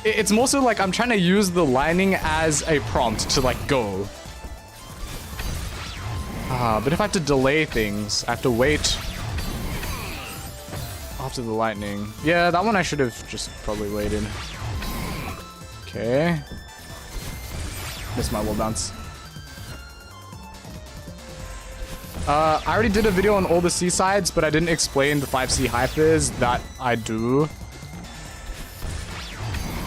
It's more so like I'm trying to use the lightning as a prompt to like go. But if I have to delay things, I have to wait after the lightning. Yeah, that one I should have just probably waited. Okay. Missed my wall bounce. I already did a video on all the seasides, but I didn't explain the 5C hyphers that I do.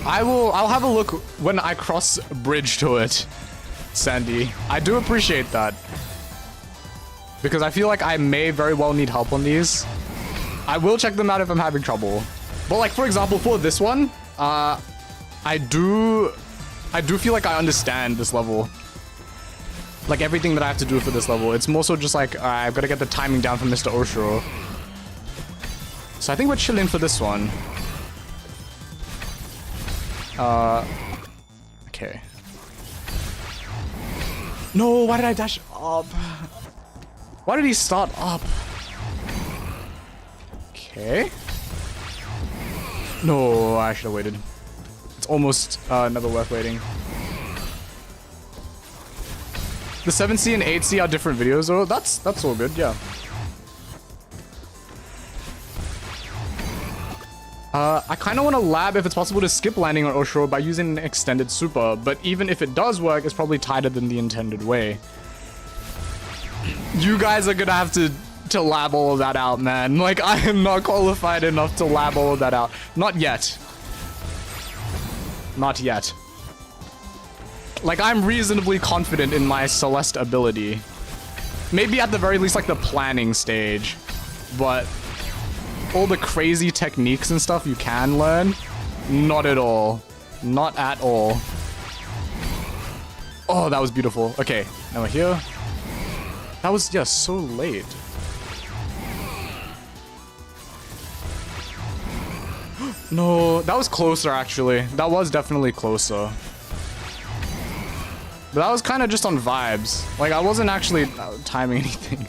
I'll have a look when I cross bridge to it, Sandy. I do appreciate that. Because I feel like I may very well need help on these. I will check them out if I'm having trouble. But like, for example, for this one, I do feel like I understand this level. Like everything that I have to do for this level. It's more so just like, I've got to get the timing down from Mr. Oshiro. So I think we're chilling for this one. Okay. No, why did I dash up? Why did he start up? Okay. No, I should have waited. It's almost never worth waiting. The 7C and 8C are different videos, though. That's all good, yeah. I kind of want to lab if it's possible to skip landing on Oshiro by using an extended super, but even if it does work, it's probably tighter than the intended way. You guys are gonna have to lab all of that out, man. Like, I am not qualified enough to lab all of that out. Not yet. Not yet. Like, I'm reasonably confident in my Celeste ability. Maybe at the very least, like, the planning stage. But all the crazy techniques and stuff you can learn, not at all. Not at all. Oh, that was beautiful. Okay, now we're here. That was, yeah, so late. No, that was closer actually. That was definitely closer. But that was kind of just on vibes. Like, I wasn't actually timing anything.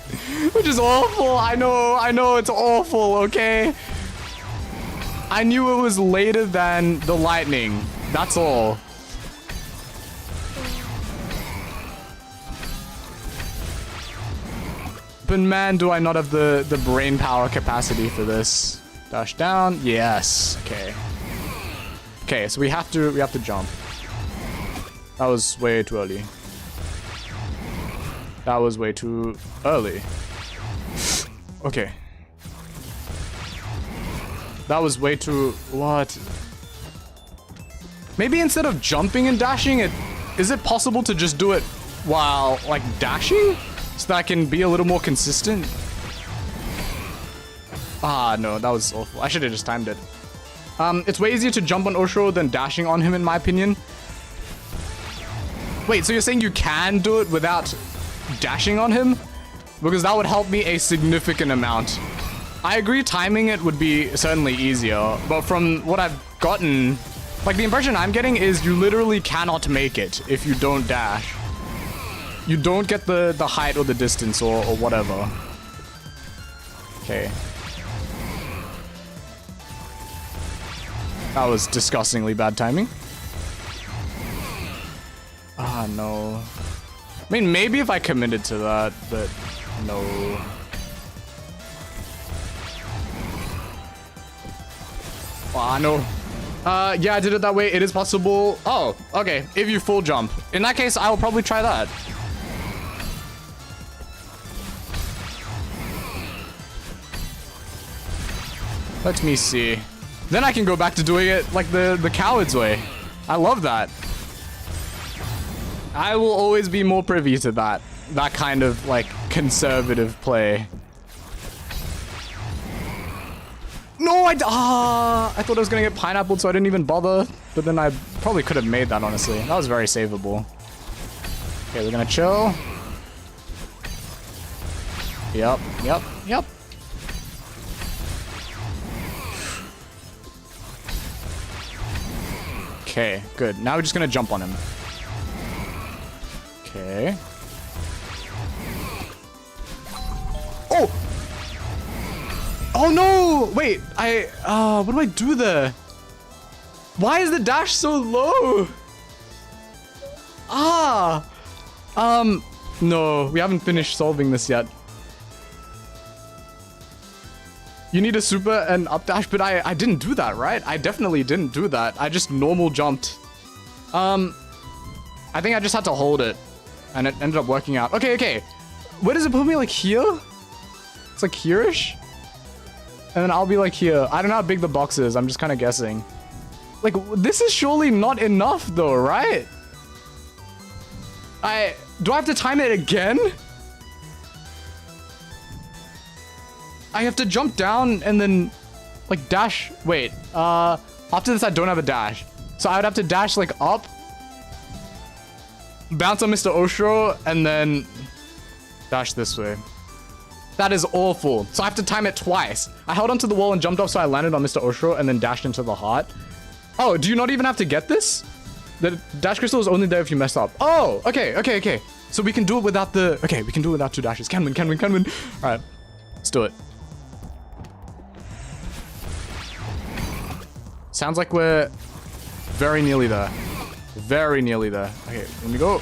Which is awful. I know, it's awful, okay? I knew it was later than the lightning. That's all. But man, do I not have the brain power capacity for this. Dash down. Yes. Okay. Okay, so we have to jump. That was way too early. That was way too early. Okay. That was way too... What? Maybe instead of jumping and dashing, is it possible to just do it while, like, dashing? So that I can be a little more consistent? Ah, no, that was awful. I should have just timed it. It's way easier to jump on Oshro than dashing on him, in my opinion. Wait, so you're saying you can do it without dashing on him? Because that would help me a significant amount. I agree timing it would be certainly easier, but from what I've gotten, like the impression I'm getting is you literally cannot make it if you don't dash. You don't get the height or the distance or whatever. Okay. That was disgustingly bad timing. Ah, no. I mean, maybe if I committed to that, but no. Ah, no. Yeah, I did it that way. It is possible. Oh, okay. If you full jump. In that case, I will probably try that. Let me see. Then I can go back to doing it like the coward's way. I love that. I will always be more privy to that. That kind of, like, conservative play. No, I thought I was gonna get pineappled, so I didn't even bother. But then I probably could have made that, honestly. That was very savable. Okay, we're gonna chill. Yep, yep, yep. Okay, good. Now we're just gonna jump on him. Okay. Oh! Oh no! Wait, what do I do there? Why is the dash so low? No, we haven't finished solving this yet. You need a super and up dash, but I didn't do that, right? I definitely didn't do that. I just normal jumped. I think I just had to hold it, and it ended up working out. Okay, okay. Where does it put me? Like here? It's like here-ish? And then I'll be like here. I don't know how big the box is. I'm just kind of guessing. Like, this is surely not enough though, right? Do I have to time it again? I have to jump down and then, like, dash. Wait, after this I don't have a dash. So I would have to dash, like, up. Bounce on Mr. Oshro, and then dash this way. That is awful. So I have to time it twice. I held onto the wall and jumped off, so I landed on Mr. Oshro and then dashed into the heart. Oh, do you not even have to get this? The dash crystal is only there if you mess up. Oh, okay, okay, okay. So we can do it without the... Okay, we can do it without two dashes. Can win, can win, can win. All right, let's do it. Sounds like we're very nearly there. Very nearly there. Okay, let me go.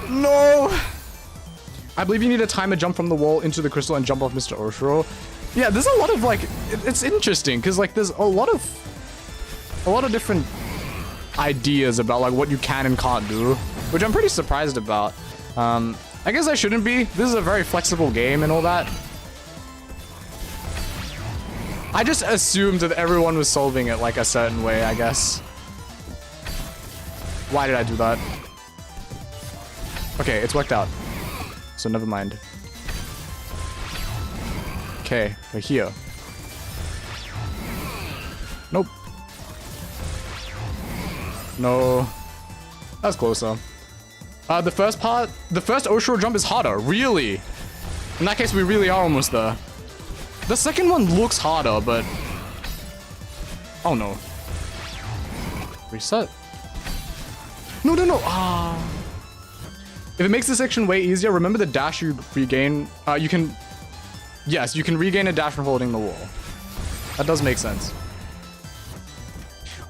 No! I believe you need to time a jump from the wall into the crystal and jump off Mr. Oshro. Yeah, there's a lot of, like, it's interesting because, like, there's a lot of different ideas about, like, what you can and can't do, which I'm pretty surprised about. I guess I shouldn't be. This is a very flexible game and all that. I just assumed that everyone was solving it, like, a certain way, I guess. Why did I do that? Okay, it's worked out. So never mind. Okay, we're here. Nope. No. That's closer. The first Oshro jump is harder. Really? In that case, we really are almost there. The second one looks harder, but... Oh no. Reset. No, no, no. Ah. If it makes this section way easier, remember the dash you regain. You can... Yes, you can regain a dash from holding the wall. That does make sense.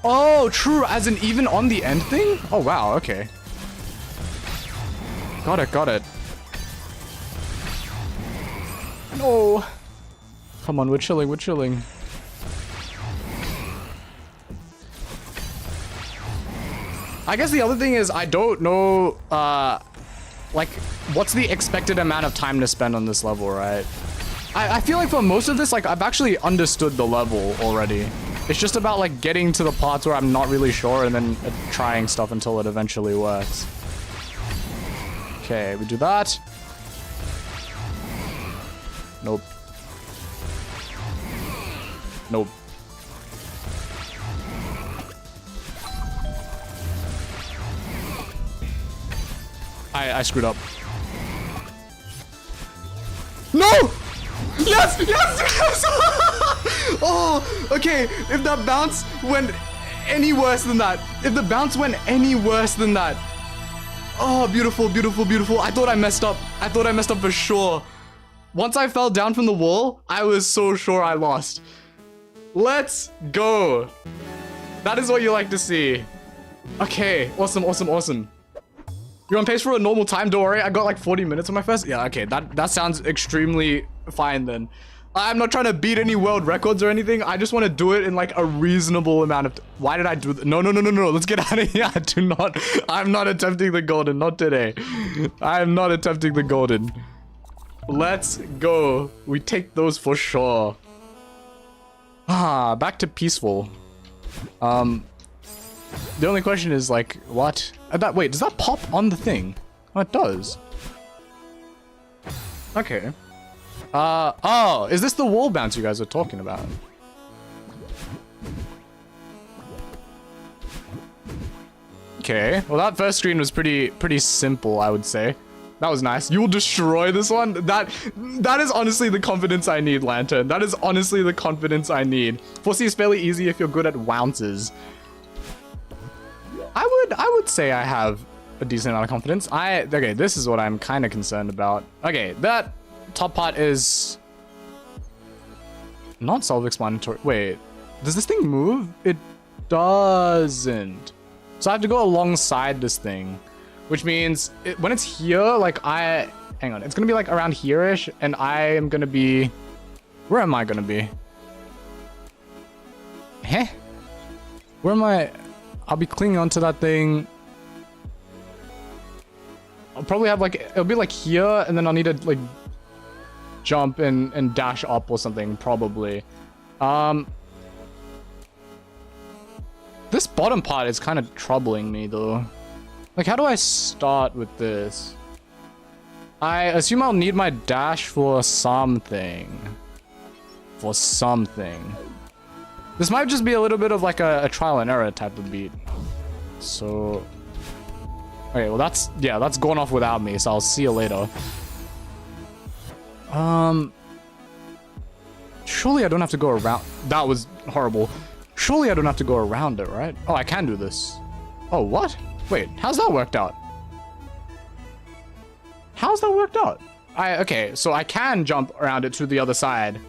Oh, true. As in even on the end thing? Oh, wow. Okay. Got it, got it. No. Come on, we're chilling, we're chilling. I guess the other thing is I don't know, like, what's the expected amount of time to spend on this level, right? I feel like for most of this, like, I've actually understood the level already. It's just about, like, getting to the parts where I'm not really sure and then trying stuff until it eventually works. Okay, we do that. Nope. Nope. I screwed up. No! Yes! Yes! Yes! Oh, okay. If that bounce went any worse than that. If the bounce went any worse than that. Oh, beautiful, beautiful, beautiful. I thought I messed up. I thought I messed up for sure. Once I fell down from the wall, I was so sure I lost. Let's go. That is what you like to see. Okay, awesome, awesome, awesome. You're on pace for a normal time, don't worry. I got like 40 minutes on my first. Yeah, okay, that sounds extremely fine then. I'm not trying to beat any world records or anything. I just want to do it in like a reasonable amount of... Why did I do that? No, no, no, no, no. Let's get out of here. I do not... I'm not attempting the golden. Not today. I am not attempting the golden. Let's go. We take those for sure. Ah, back to peaceful. The only question is like, what? Wait, does that pop on the thing? Oh, it does. Okay. Oh, is this the wall bounce you guys are talking about? Okay, well that first screen was pretty simple, I would say. That was nice. You will destroy this one? That is honestly the confidence I need, Lantern. That is honestly the confidence I need. 4C is fairly easy if you're good at wounces. I would say I have a decent amount of confidence. Okay, this is what I'm kind of concerned about. Okay, that top part is not self-explanatory. Wait, does this thing move? It doesn't. So I have to go alongside this thing, which means when it's here, like hang on, it's gonna be like around here-ish, and I am gonna be, where am I gonna be? Huh? Where am I? I'll be clinging onto that thing. I'll probably have like, it'll be like here, and then I'll need to like jump and dash up or something, probably. This bottom part is kind of troubling me though. Like, how do I start with this? I assume I'll need my dash for something. For something. This might just be a little bit of like a trial and error type of beat. So... Okay, well that's going off without me, so I'll see you later. Surely I don't have to go around... That was horrible. Surely I don't have to go around it, right? Oh, I can do this. Oh, what? Wait, how's that worked out? How's that worked out? Okay, so I can jump around it to the other side.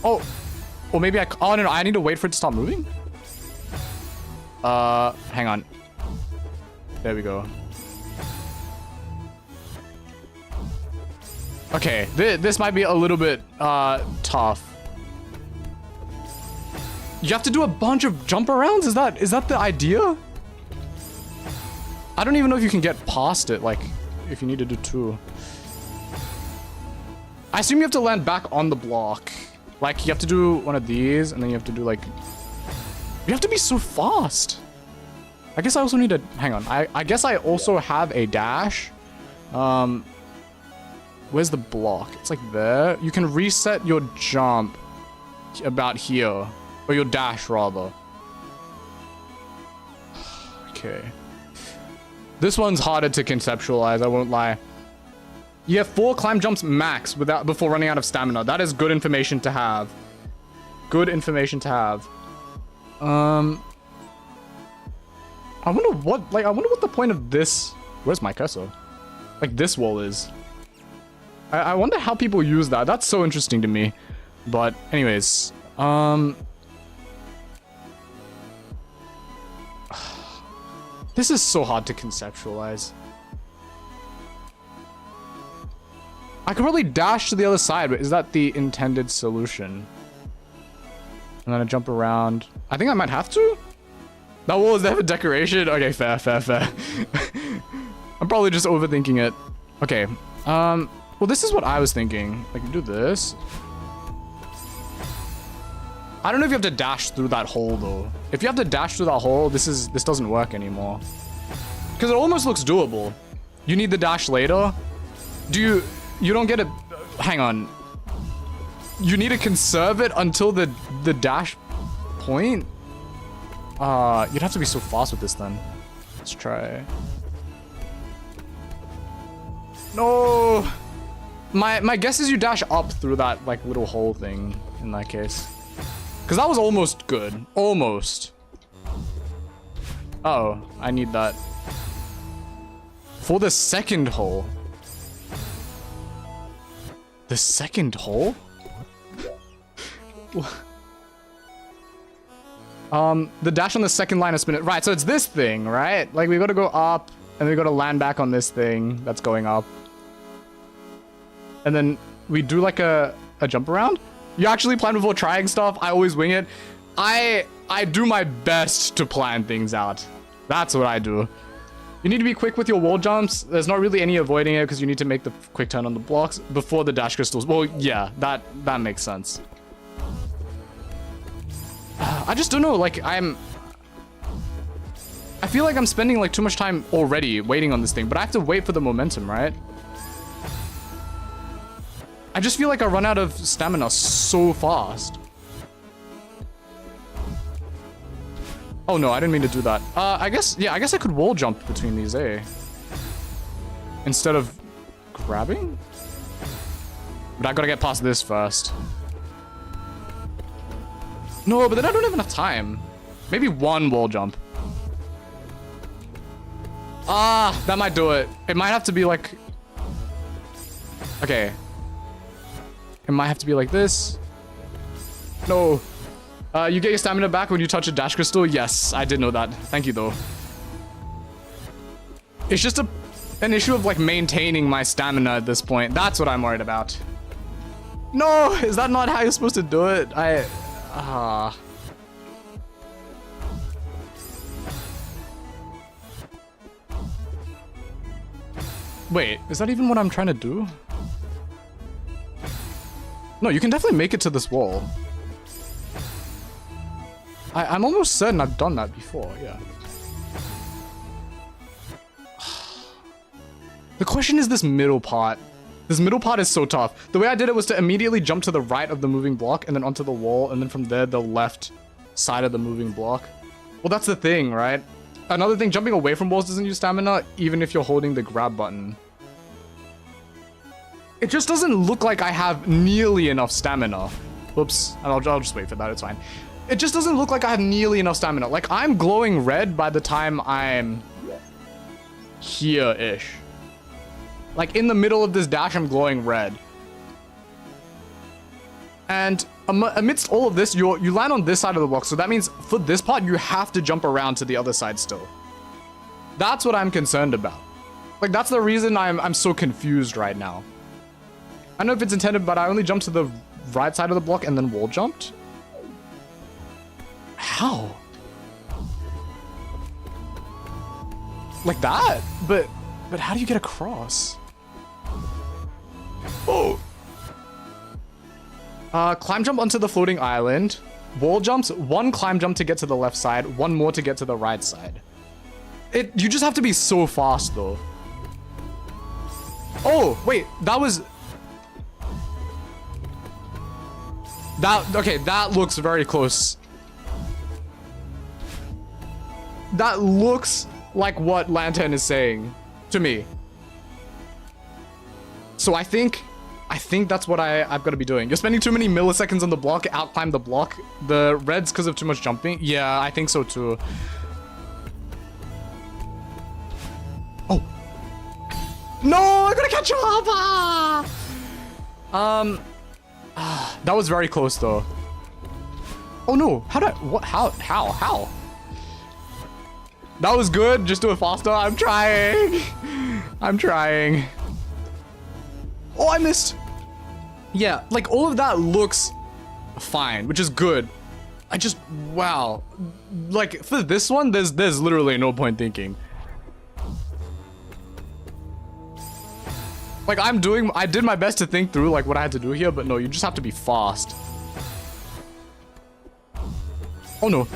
Oh, or maybe oh no, I need to wait for it to stop moving? Hang on. There we go. Okay, this might be a little bit, tough. You have to do a bunch of jump arounds? Is that the idea? I don't even know if you can get past it, like, if you need to do two. I assume you have to land back on the block. Like, you have to do one of these, and then you have to do, like... You have to be so fast. I guess I also need to... Hang on. I guess I also have a dash. Where's the block? It's like there. You can reset your jump about here. Or your dash, rather. Okay. This one's harder to conceptualize, I won't lie. You have 4 climb jumps max before running out of stamina. That is good information to have. good information to have. I wonder what the point of this... Where's my cursor? Like, this wall is. I wonder how people use that. That's so interesting to me. But, anyways. This is so hard to conceptualize. I could probably dash to the other side, but is that the intended solution? I'm gonna jump around. I think I might have to. That wall is there for decoration? Okay, fair. I'm probably just overthinking it. Okay. Well, this is what I was thinking. I can do this. I don't know if you have to dash through that hole, though. If you have to dash through that hole, this doesn't work anymore. Because it almost looks doable. You need the dash later. You don't get it... Hang on. You need to conserve it until the dash point? You'd have to be so fast with this then. Let's try. No! My guess is you dash up through that, like, little hole thing in that case. Because that was almost good. Almost. Uh-oh. I need that. For the second hole. The second hole? The dash on the second line of spin it. Right, so it's this thing, right? Like, we gotta go up, and we gotta land back on this thing that's going up. And then we do, like, a jump around? You actually plan before trying stuff? I always wing it. I do my best to plan things out. That's what I do. You need to be quick with your wall jumps. There's not really any avoiding it because you need to make the quick turn on the blocks before the dash crystals. Well, yeah, that makes sense. I just don't know, like, I feel like I'm spending, like, too much time already waiting on this thing, but I have to wait for the momentum, right? I just feel like I run out of stamina so fast. Oh no, I didn't mean to do that. I guess I could wall jump between these, eh? Instead of grabbing? But I gotta get past this first. No, but then I don't have enough time. Maybe one wall jump. Ah, that might do it. It might have to be like... Okay. It might have to be like this. No. You get your stamina back when you touch a dash crystal? Yes, I did know that. Thank you, though. It's just an issue of, like, maintaining my stamina at this point. That's what I'm worried about. No! Is that not how you're supposed to do it? Wait, is that even what I'm trying to do? No, you can definitely make it to this wall. I'm almost certain I've done that before, yeah. The question is this middle part. This middle part is so tough. The way I did it was to immediately jump to the right of the moving block and then onto the wall, and then from there, the left side of the moving block. Well, that's the thing, right? Another thing, jumping away from walls doesn't use stamina, even if you're holding the grab button. It just doesn't look like I have nearly enough stamina. Whoops. I'll just wait for that, it's fine. It just doesn't look like I have nearly enough stamina. Like, I'm glowing red by the time I'm here-ish. Like, in the middle of this dash, I'm glowing red. And amidst all of this, you land on this side of the block. So that means for this part, you have to jump around to the other side still. That's what I'm concerned about. Like, that's the reason I'm so confused right now. I don't know if it's intended, but I only jumped to the right side of the block and then wall jumped. How? Like that? But how do you get across? Oh! Climb jump onto the floating island. Wall jumps, one climb jump to get to the left side, one more to get to the right side. You just have to be so fast, though. Oh, wait, that was... Okay, that looks very close. That looks like what Lantern is saying to me. So I think I think that's what I've got to be doing. You're spending too many milliseconds on the block, out-climb the block. The red's because of too much jumping. Yeah, I think so too. Oh. No, I gotta catch up! That was very close though. Oh no, what, how? That was good, just do it faster. I'm trying. I'm trying. Oh, I missed. Yeah, like all of that looks fine, which is good. Wow. Like for this one, there's literally no point thinking. Like I did my best to think through like what I had to do here, but no, you just have to be fast. Oh no.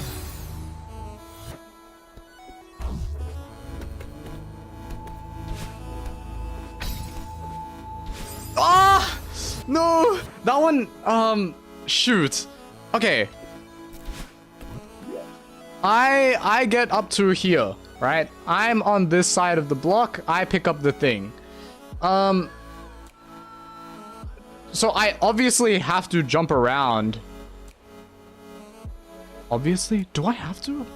Ah! No! That one, shoot. Okay. I get up to here, right? I'm on this side of the block. I pick up the thing. So I obviously have to jump around. Obviously? Do I have to?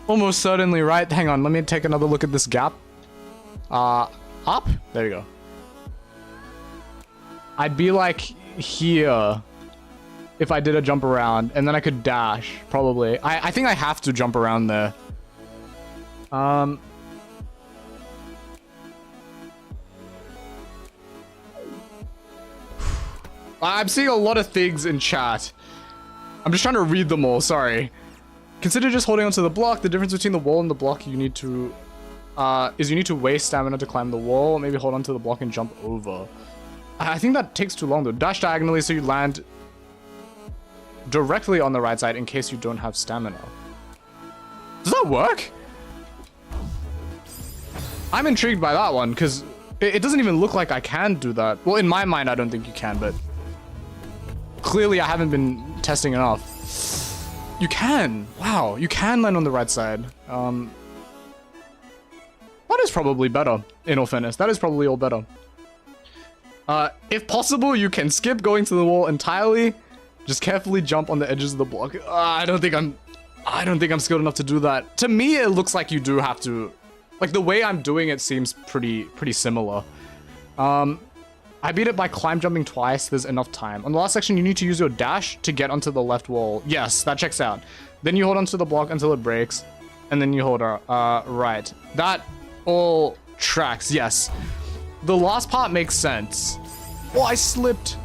Almost certainly, right? Hang on, let me take another look at this gap. Up? There you go. I'd be like here if I did a jump around, and then I could dash, probably. I think I have to jump around there. I'm seeing a lot of things in chat. I'm just trying to read them all, sorry. Consider just holding onto the block. The difference between the wall and the block you need to waste stamina to climb the wall. Maybe hold onto the block and jump over. I think that takes too long though. Dash diagonally so you land directly on the right side in case you don't have stamina. Does that work? I'm intrigued by that one because it doesn't even look like I can do that. Well, in my mind, I don't think you can, but clearly I haven't been testing enough. You can. Wow, you can land on the right side. That is probably better, in all fairness. That is probably all better. If possible, you can skip going to the wall entirely. Just carefully jump on the edges of the block. I don't think I'm skilled enough to do that. To me, it looks like you do have to. Like the way I'm doing it seems pretty similar. I beat it by climb jumping twice. There's enough time. On the last section, you need to use your dash to get onto the left wall. Yes, that checks out. Then you hold onto the block until it breaks, and then you hold right. That all tracks. Yes, the last part makes sense. Oh, I slipped.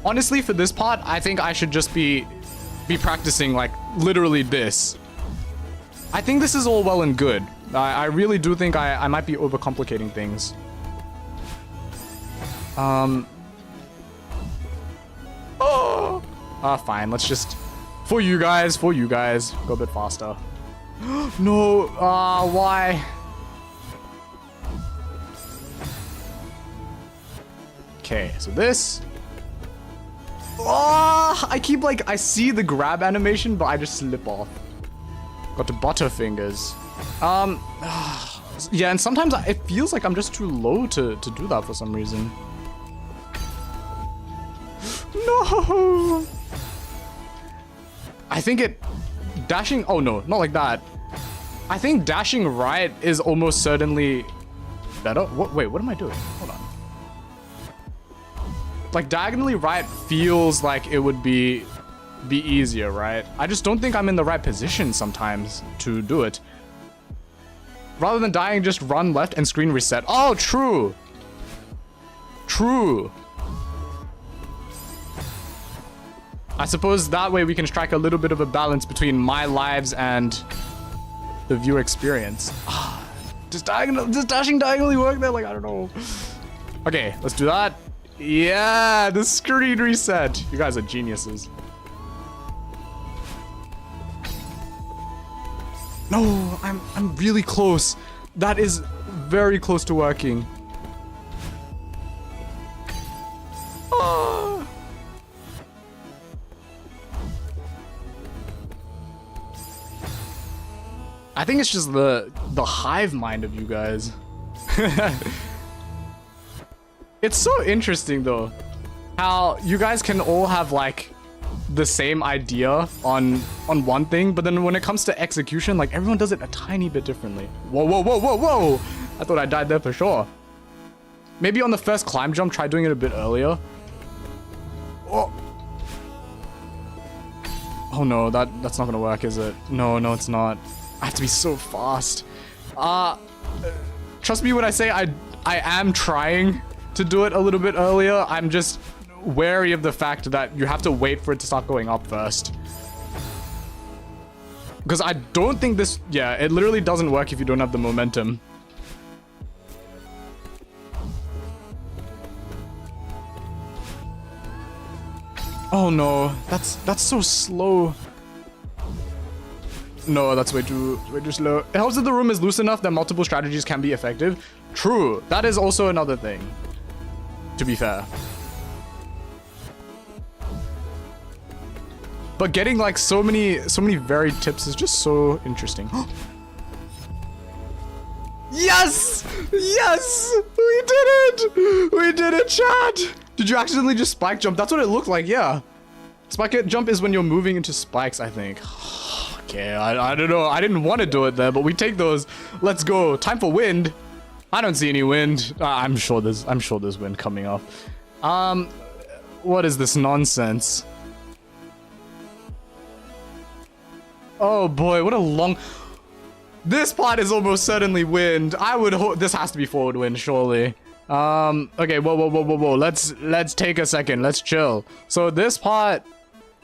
Honestly, for this part, I think I should just be practicing like literally this. I think this is all well and good. I really do think I might be overcomplicating things. Fine. Let's just, for you guys, go a bit faster. No, why? Okay, so this. I keep like, I see the grab animation, but I just slip off. Got to butterfingers. Yeah, and sometimes it feels like I'm just too low to do that for some reason. No! I think dashing, oh no, not like that. I think dashing right is almost certainly better. Wait, what am I doing? Hold on. Like diagonally right feels like it would be easier, right? I just don't think I'm in the right position sometimes to do it. Rather than dying, just run left and screen reset. Oh, true. True. I suppose that way we can strike a little bit of a balance between my lives and the viewer experience. Does dashing diagonally work there? Like, I don't know. Okay, let's do that. Yeah, the screen reset. You guys are geniuses. No, I'm really close. That is very close to working. Ah. I think it's just the hive mind of you guys. It's so interesting though, how you guys can all have like the same idea on one thing, but then when it comes to execution, like everyone does it a tiny bit differently. Whoa, whoa, whoa, whoa, whoa! I thought I died there for sure. Maybe on the first climb jump, try doing it a bit earlier. Oh, oh no, that's not gonna work, is it? No, no, it's not. I have to be so fast. Trust me when I say I am trying to do it a little bit earlier. I'm just wary of the fact that you have to wait for it to start going up first. Because I don't think this... Yeah, it literally doesn't work if you don't have the momentum. Oh no, that's so slow. No, that's way too slow. It helps that the room is loose enough that multiple strategies can be effective. True, that is also another thing, to be fair. But getting like so many varied tips is just so interesting. Yes! Yes! We did it! We did it, chat! Did you accidentally just spike jump? That's what it looked like, yeah. Spike jump is when you're moving into spikes, I think. Okay, I don't know. I didn't want to do it there, but we take those. Let's go. Time for wind. I don't see any wind. I'm sure there's wind coming up. What is this nonsense? Oh boy, what a long... This part is almost certainly wind. I would hope this has to be forward wind, surely. Okay, whoa. Let's take a second. Let's chill. So this part,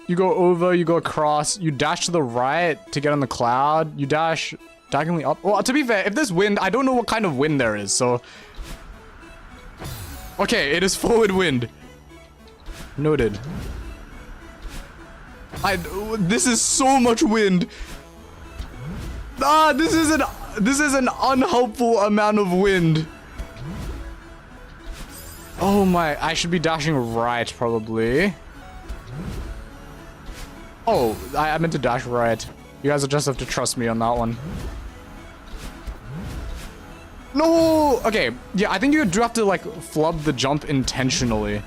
you go over, you go across, you dash to the right to get on the cloud, you dash diagonally up. Well, to be fair, if there's wind, I don't know what kind of wind there is, so... Okay, it is forward wind. Noted. This is so much wind. This is an unhelpful amount of wind. Oh my, I should be dashing right, probably. Oh, I meant to dash right. You guys will just have to trust me on that one. No! Okay, yeah, I think you do have to, like, flub the jump intentionally.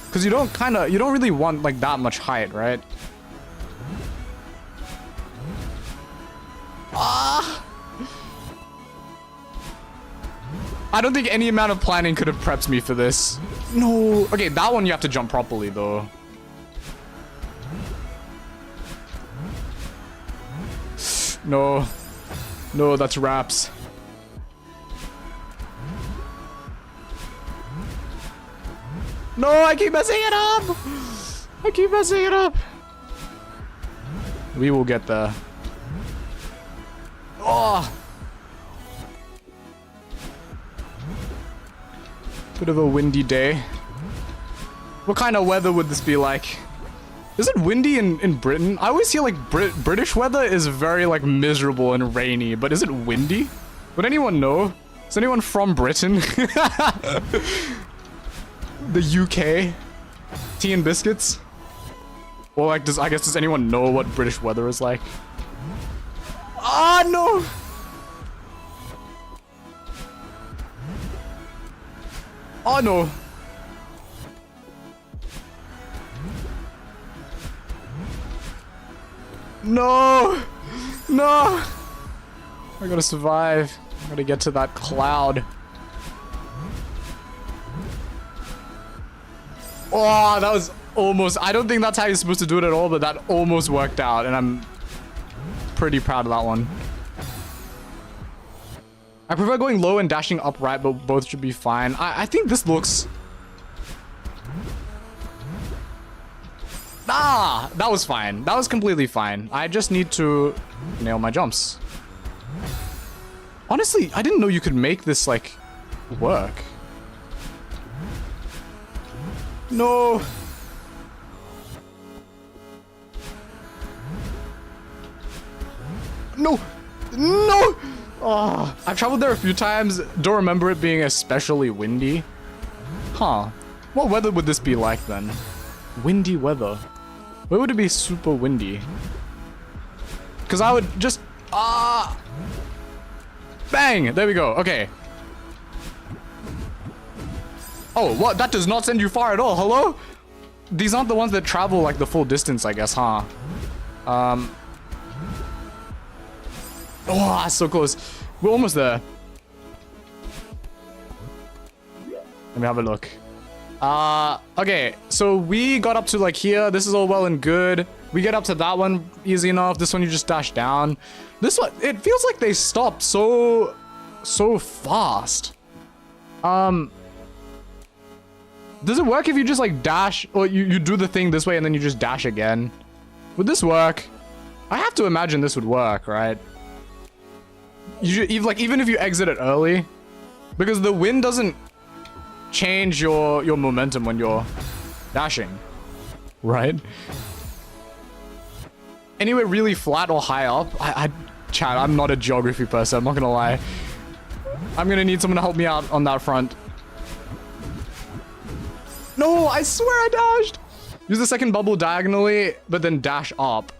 Because you don't really want, like, that much height, right? Ah! I don't think any amount of planning could have prepped me for this. No. Okay, that one you have to jump properly, though. No. No, that's wraps. No, I keep messing it up! I keep messing it up! We will get there. Oh! Bit of a windy day. What kind of weather would this be like? Is it windy in Britain? I always hear like British weather is very like miserable and rainy, but is it windy? Would anyone know? Is anyone from Britain? The UK? Tea and biscuits? Well, like, I guess does anyone know what British weather is like? Ah, no! Oh, no. No! No! I gotta survive. I gotta get to that cloud. Oh, that was almost... I don't think that's how you're supposed to do it at all, but that almost worked out, and I'm pretty proud of that one. I prefer going low and dashing upright, but both should be fine. I think this looks... Ah! That was fine. That was completely fine. I just need to nail my jumps. Honestly, I didn't know you could make this, like, work. No! No! No! Oh, I've traveled there a few times. Don't remember it being especially windy. Huh. What weather would this be like then? Windy weather. Where would it be super windy? Because I would just... Bang! There we go. Okay. Oh, what? That does not send you far at all. Hello? These aren't the ones that travel like the full distance, I guess, huh? Oh, that's so close. We're almost there. Let me have a look. Okay, so we got up to like here. This is all well and good. We get up to that one easy enough. This one you just dash down. This one, it feels like they stopped so fast. Does it work if you just like dash, or you do the thing this way and then you just dash again? Would this work? I have to imagine this would work, right? Even if you exit it early, because the wind doesn't change your momentum when you're dashing, right? Anywhere really flat or high up, Chad, I'm not a geography person, I'm not gonna lie. I'm gonna need someone to help me out on that front. No, I swear I dashed. Use the second bubble diagonally, but then dash up.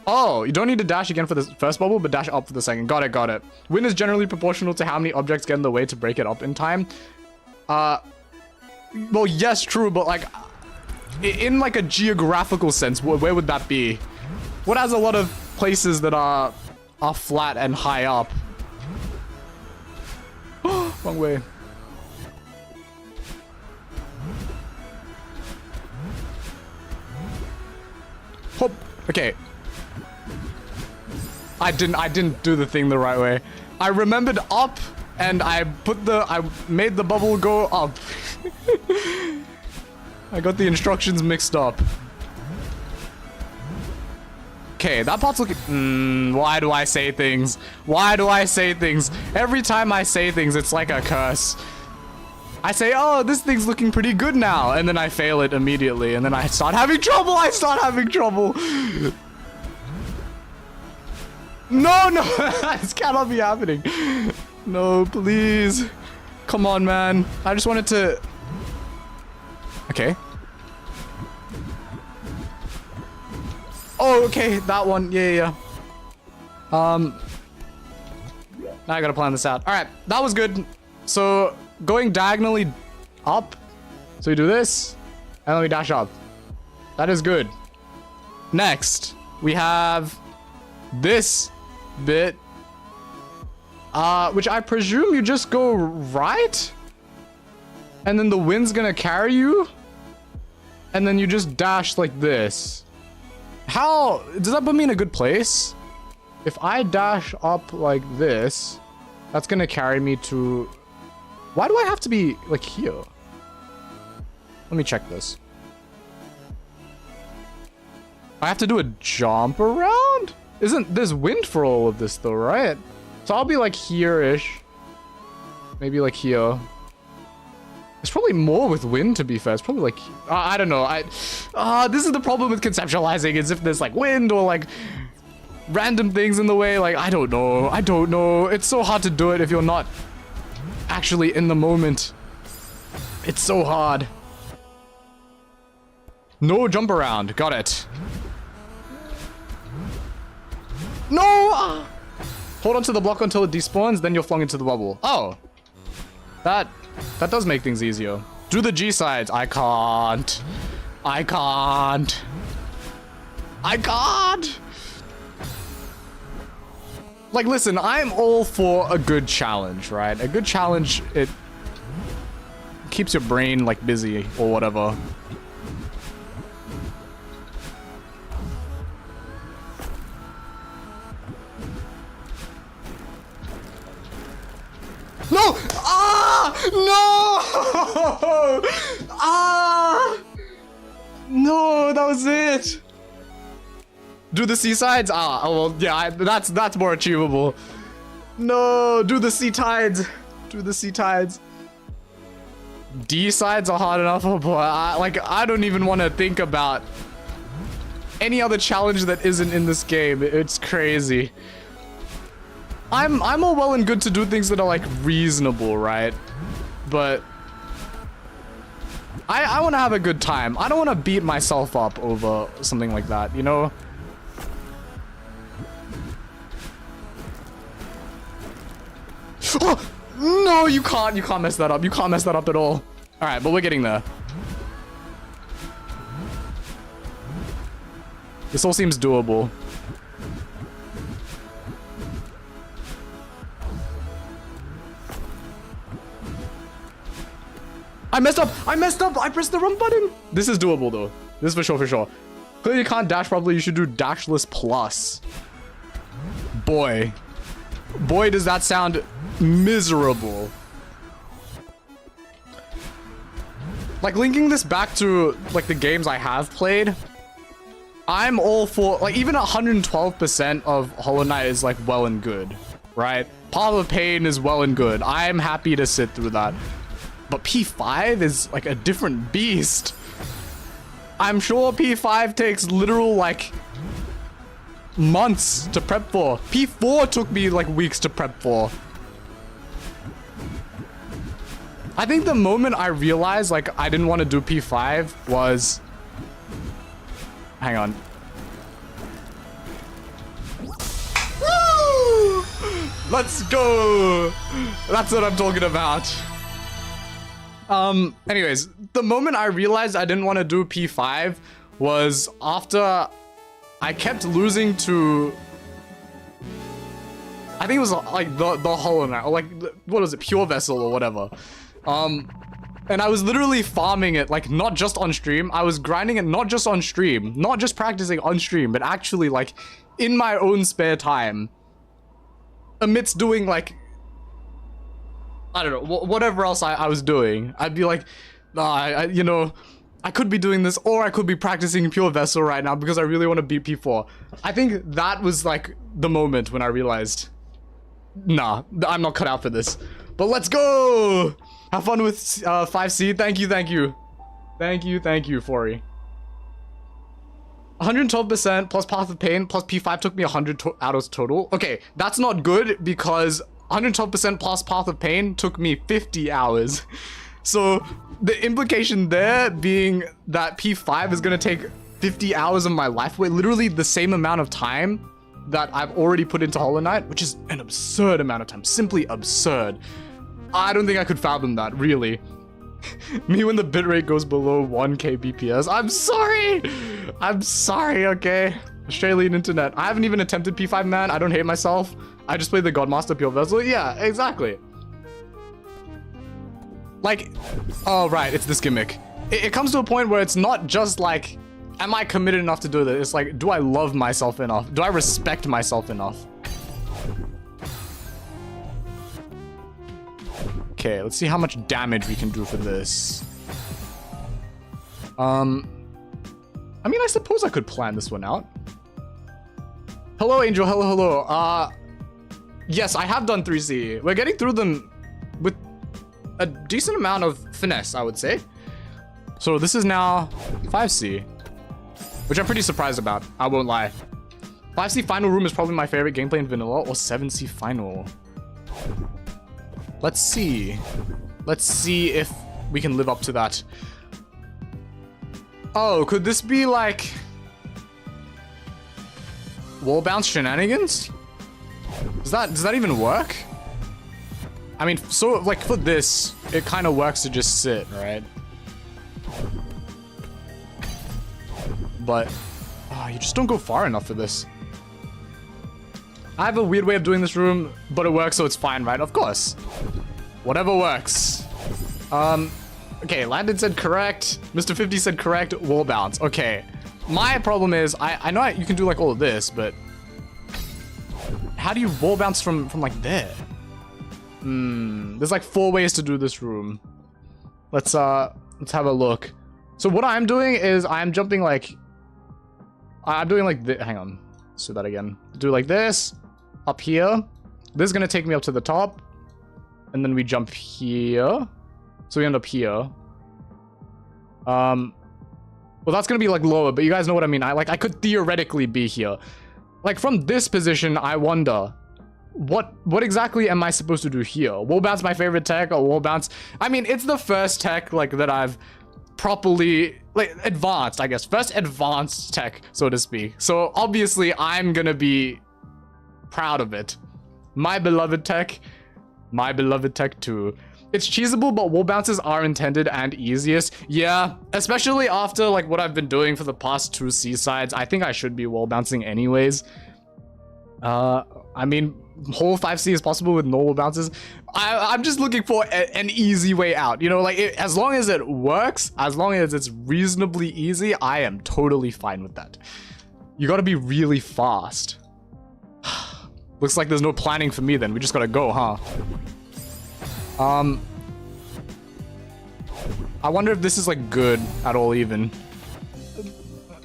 Oh, you don't need to dash again for the first bubble, but dash up for the second. Got it, got it. Wind is generally proportional to how many objects get in the way to break it up in time. Well, yes, true, but like, in like a geographical sense, where would that be? What has a lot of places that are flat and high up? Wrong way. Hop. Okay. I didn't do the thing the right way. I remembered up and I made the bubble go up. I got the instructions mixed up. Okay, that part's looking... why do I say things? Why do I say things? Every time I say things, it's like a curse. I say, oh, this thing's looking pretty good now. And then I fail it immediately. And then I start having trouble. No, no. This cannot be happening. No, please. Come on, man. I just wanted to... Okay. Oh, okay. That one. Yeah. Now I gotta plan this out. All right. That was good. So... going diagonally up. So we do this, and then we dash up. That is good. Next, we have this bit, which I presume you just go right, and then the wind's gonna carry you, and then you just dash like this. How does that put me in a good place? If I dash up like this, that's gonna carry me to... Why do I have to be, like, here? Let me check this. I have to do a jump around? There's wind for all of this, though, right? So I'll be, like, here-ish. Maybe, like, here. There's probably more with wind, to be fair. It's probably, like... I don't know. This is the problem with conceptualizing, is if there's, like, wind or, like... random things in the way. Like, I don't know. It's so hard to do it if you're not... actually in the moment. It's so hard. No jump around. Got it. No! Hold on to the block until it despawns, then you're flung into the bubble. Oh. That does make things easier. Do the G sides. I can't. Like, listen, I'm all for a good challenge, right? A good challenge, it keeps your brain, like, busy or whatever. No! Ah! No! Ah! No, that was it! Do the C sides? Ah, oh, well, yeah, that's more achievable. No, do the C tides. D sides are hard enough, oh boy. I don't even want to think about any other challenge that isn't in this game. It's crazy. I'm all well and good to do things that are, like, reasonable, right? But I want to have a good time. I don't want to beat myself up over something like that, you know? Oh, no, you can't mess that up. You can't mess that up at all. All right, but we're getting there. This all seems doable. I messed up. I pressed the wrong button. This is doable though. This is for sure. Clearly you can't dash properly. You should do dashless plus. Boy, does that sound miserable. Like, linking this back to like the games I have played, I'm all for, like, even 112% of Hollow Knight is like well and good, right? Path of Pain is well and good. I'm happy to sit through that. But P5 is like a different beast. I'm sure P5 takes literal like months to prep for. P4 took me like weeks to prep for. I think the moment I realized like I didn't want to do P5 was... Hang on. Woo! Let's go! That's what I'm talking about. Anyways, the moment I realized I didn't want to do P5 was after I kept losing to... I think it was like the Hollow Knight, or like, what was it, Pure Vessel or whatever. And I was literally farming it, like, not just on stream. I was grinding it not just on stream, not just practicing on stream, but actually, like, in my own spare time. Amidst doing, like, I don't know, whatever else I was doing. I'd be like, you know, I could be doing this, or I could be practicing Pure Vessel right now because I really want to beat P4. I think that was, like, the moment when I realized, nah, I'm not cut out for this. But let's go! Have fun with 5C. Thank you, Fori. 112% plus Path of Pain plus P5 took me 100 hours total. Okay, that's not good because 112% plus Path of Pain took me 50 hours. So the implication there being that P5 is gonna take 50 hours of my life, wait, literally the same amount of time that I've already put into Hollow Knight, which is an absurd amount of time, simply absurd. I don't think I could fathom that, really. Me when the bitrate goes below 1 kbps. I'm sorry, okay? Australian internet. I haven't even attempted P5, man. I don't hate myself. I just played the Godmaster Pure Vessel. Yeah, exactly. Like, oh, right, it's this gimmick. It comes to a point where it's not just like, am I committed enough to do this? It's like, do I love myself enough? Do I respect myself enough? Okay, let's see how much damage we can do for this. I mean, I suppose I could plan this one out. Hello, Angel. Hello. Yes, I have done 3C. We're getting through them with a decent amount of finesse, I would say. So this is now 5C, which I'm pretty surprised about. I won't lie. 5C Final Room is probably my favorite gameplay in vanilla, or 7C Final. Let's see. Let's see if we can live up to that. Oh, could this be like wall bounce shenanigans? Does that even work? I mean, so like for this, it kind of works to just sit, right? But you just don't go far enough for this. I have a weird way of doing this room, but it works, so it's fine, right? Of course. Whatever works. Okay, Landon said correct. Mr. 50 said correct. Wall bounce. Okay. My problem is, I know you can do like all of this, but how do you wall bounce from like there? There's like 4 ways to do this room. Let's have a look. So what I'm doing is I'm jumping like, I'm doing like this. Hang on. Let's do that again. Do like this. Up here. This is gonna take me up to the top. And then we jump here. So we end up here. Well, that's gonna be like lower, but you guys know what I mean. I could theoretically be here. Like from this position, I wonder what exactly am I supposed to do here? Wall bounce my favorite tech, or wall bounce? I mean, it's the first tech like that I've properly like advanced, I guess. First advanced tech, so to speak. So obviously I'm gonna be proud of it. My beloved tech, My beloved Tech 2. It's cheesable, but wall bounces are intended and easiest. Yeah, especially after like what I've been doing for the past 2 seasides. I think I should be wall bouncing anyways. I mean, whole 5C is possible with no wall bounces. I'm just looking for an easy way out. You know, like as long as it works, as long as it's reasonably easy, I am totally fine with that. You gotta be really fast. Looks like there's no planning for me then. We just gotta go, huh? I wonder if this is like good at all even.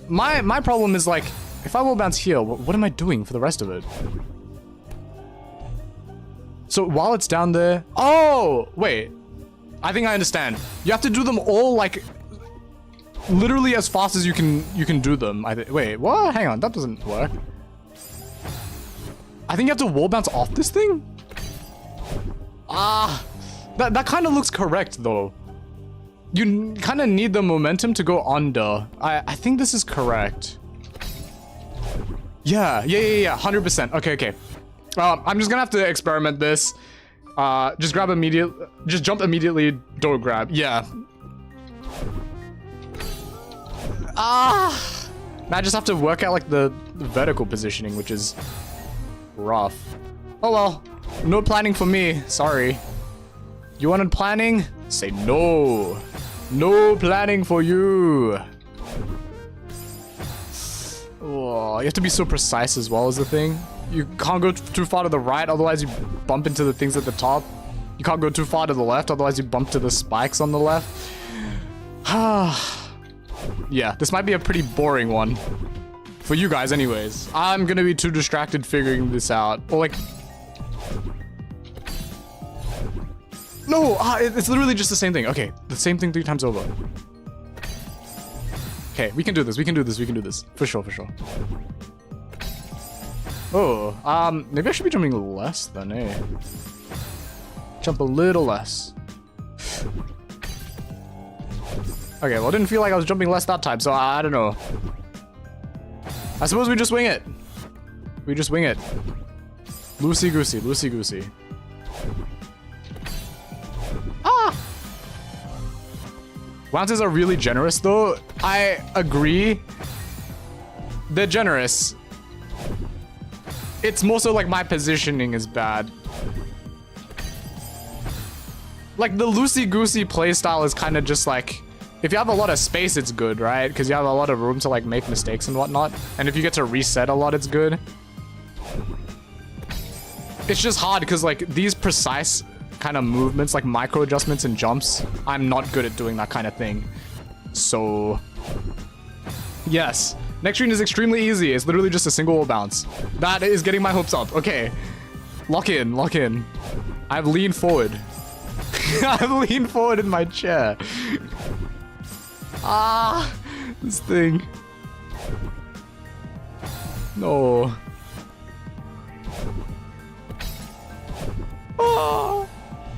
My problem is like, if I wall bounce here, what am I doing for the rest of it? So while it's down there, oh, wait, I think I understand. You have to do them all like literally as fast as you can do them. Wait, what? Hang on, that doesn't work. I think you have to wall bounce off this thing? Ah, that kind of looks correct though. You kind of need the momentum to go under. I think this is correct. Yeah, 100%. Okay. I'm just gonna have to experiment this. Just jump immediately, don't grab. Yeah. Now I just have to work out like the vertical positioning, which is rough. Oh well, no planning for me, sorry. You wanted planning? Say no. No planning for you. Oh, you have to be so precise as well as the thing. You can't go too far to the right, otherwise you bump into the things at the top. You can't go too far to the left, otherwise you bump to the spikes on the left. Yeah, this might be a pretty boring one. For you guys anyways. I'm gonna be too distracted figuring this out. Or like... No! It's literally just the same thing. Okay, the same thing 3 times over. Okay, we can do this, we can do this. For sure. Oh, maybe I should be jumping less then, eh? Jump a little less. Okay, well, it didn't feel like I was jumping less that time, so I don't know. I suppose we just wing it. We just wing it. Loosey-goosey, loosey-goosey. Ah! Bounces are really generous, though. I agree. They're generous. It's more so like my positioning is bad. Like the loosey-goosey playstyle is kind of just like, if you have a lot of space, it's good, right? Because you have a lot of room to like make mistakes and whatnot. And if you get to reset a lot, it's good. It's just hard because like these precise kind of movements, like micro adjustments and jumps, I'm not good at doing that kind of thing. So, yes. Next screen is extremely easy. It's literally just a single wall bounce. That is getting my hopes up. Okay. Lock in, lock in. I've leaned forward. I've leaned forward in my chair. Ah, this thing. No. Oh,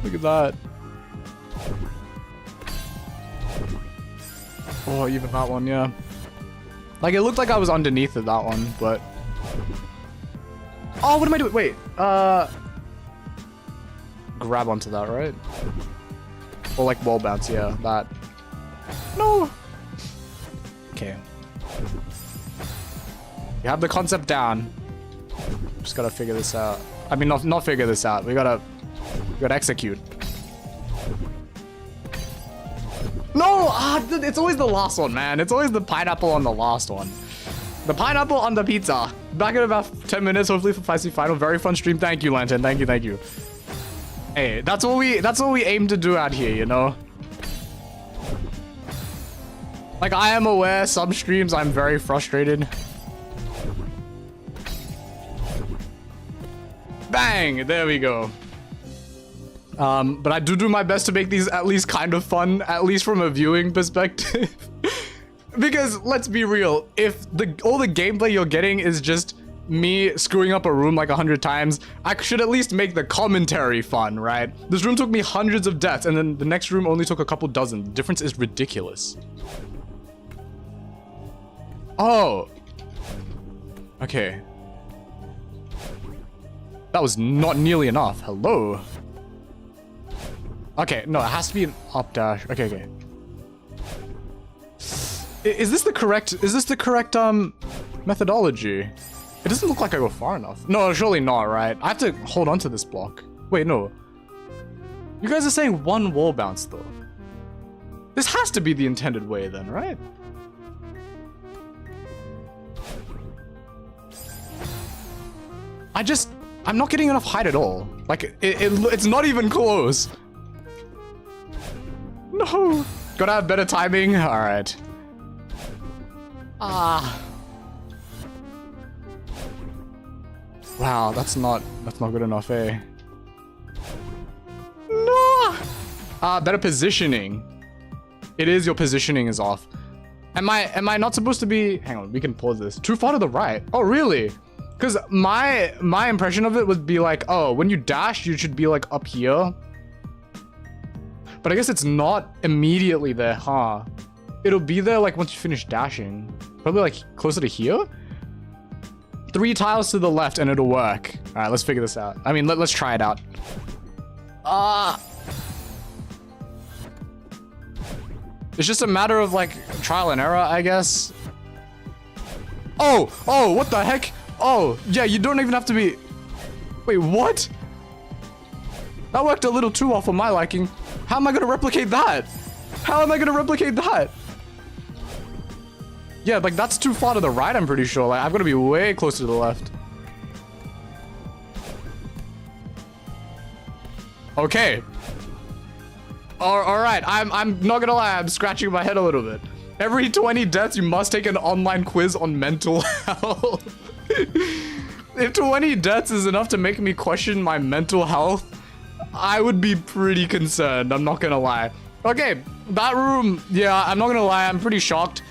look at that. Oh, even that one, yeah. Like, it looked like I was underneath of that one, but... Oh, what am I doing? Wait, grab onto that, right? Or like wall bounce, yeah, that. No! Okay. You have the concept down. Just gotta figure this out. I mean, not figure this out. We gotta execute. No! It's always the last one, man. It's always the pineapple on the last one. The pineapple on the pizza. Back in about 10 minutes, hopefully for 5C final. Very fun stream. Thank you, Lantern. Thank you. Hey, that's what we aim to do out here, you know? Like, I am aware some streams I'm very frustrated. Bang! There we go. But I do my best to make these at least kind of fun, at least from a viewing perspective. Because, let's be real, if all the gameplay you're getting is just me screwing up a room like 100 times, I should at least make the commentary fun, right? This room took me hundreds of deaths, and then the next room only took a couple dozen. The difference is ridiculous. Oh. Okay. That was not nearly enough. Hello. Okay, no, it has to be an up dash. Okay, okay. Is this the correct methodology? It doesn't look like I go far enough. No, surely not, right? I have to hold on to this block. Wait, no. You guys are saying one wall bounce though. This has to be the intended way then, right? I'm not getting enough height at all. Like, it's not even close. No. Gotta have better timing. All right. Wow, that's not good enough, eh? No. Better positioning. It is, your positioning is off. Am I not supposed to be? Hang on, we can pause this. Too far to the right. Oh, really? Because my impression of it would be like, oh, when you dash, you should be like up here. But I guess it's not immediately there, huh? It'll be there like once you finish dashing. Probably like closer to here. 3 tiles to the left and it'll work. All right, let's figure this out. I mean, let's try it out. It's just a matter of like trial and error, I guess. Oh, what the heck? Oh, yeah, you don't even have to be... Wait, what? That worked a little too well for my liking. How am I gonna replicate that? How am I gonna replicate that? Yeah, like that's too far to the right, I'm pretty sure. Like, I'm gonna be way closer to the left. Okay. All right, I'm not gonna lie, I'm scratching my head a little bit. Every 20 deaths, you must take an online quiz on mental health. If 20 deaths is enough to make me question my mental health, I would be pretty concerned, I'm not gonna lie. Okay, that room, yeah, I'm not gonna lie, I'm pretty shocked.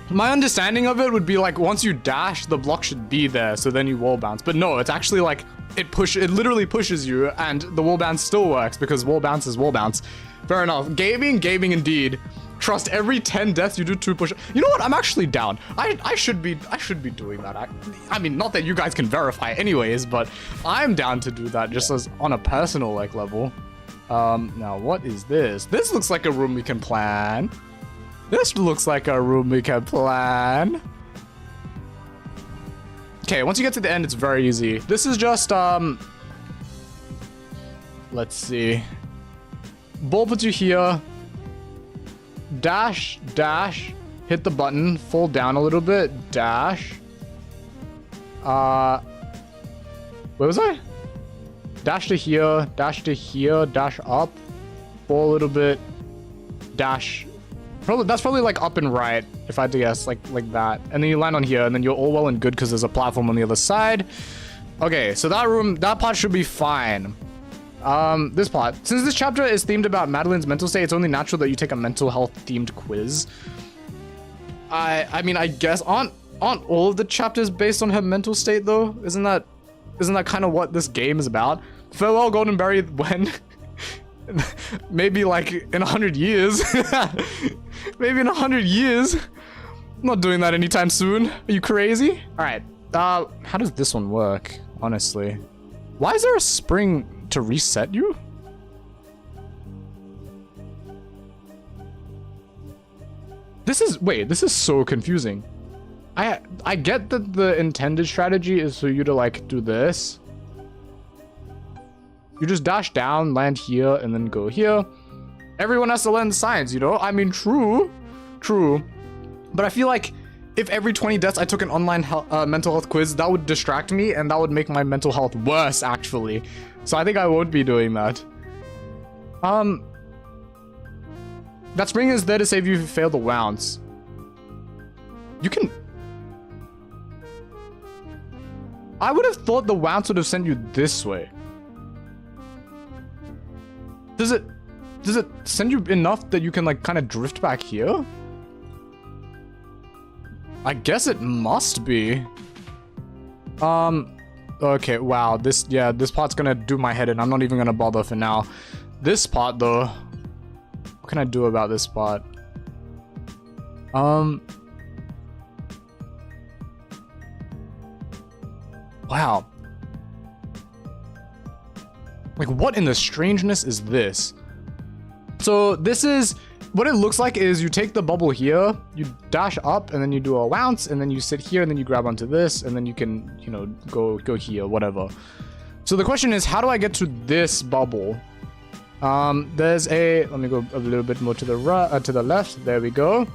My understanding of it would be like, once you dash, the block should be there, so then you wall bounce. But no, it's actually like, it literally pushes you, and the wall bounce still works, because wall bounce is wall bounce. Fair enough. Gaming indeed. Trust every 10 deaths you do 2 push. You know what? I'm actually down. I should be doing that. I mean, not that you guys can verify anyways, but I'm down to do that just as on a personal like level. Now what is this? This looks like a room we can plan. This looks like a room we can plan. Okay, once you get to the end, it's very easy. This is just let's see. Ball puts you here. Dash, dash, hit the button, fall down a little bit, dash. Where was I? Dash to here, dash up, fall a little bit, dash. That's probably like up and right, if I had to guess, like that. And then you land on here, and then you're all well and good because there's a platform on the other side. Okay, so that part should be fine. This part. Since this chapter is themed about Madeline's mental state, it's only natural that you take a mental health themed quiz. I mean, I guess aren't all of the chapters based on her mental state though? Isn't that kind of what this game is about? Farewell, Goldenberry, when? Maybe like in 100 years. Maybe in 100 years. I'm not doing that anytime soon. Are you crazy? All right. How does this one work? Honestly, why is there a spring to reset you? This is so confusing. I get that the intended strategy is for you to like do this. You just dash down, land here, and then go here. Everyone has to learn the science, you know? I mean, true. But I feel like if every 20 deaths I took an online mental health quiz, that would distract me, and that would make my mental health worse, actually. So I think I won't be doing that. That spring is there to save you if you fail the wounds. You can... I would have thought the wounds would have sent you this way. Does it send you enough that you can like kind of drift back here? I guess it must be. Okay, wow, this part's gonna do my head in. I'm not even gonna bother for now. This part though, what can I do about this part? Wow. Like, what in the strangeness is this? So this is what it looks like is you take the bubble here, you dash up, and then you do a bounce, and then you sit here, and then you grab onto this, and then you can, you know, go here, whatever. So the question is, how do I get to this bubble? There's a, let me go a little bit more to the right, to the left. There we go.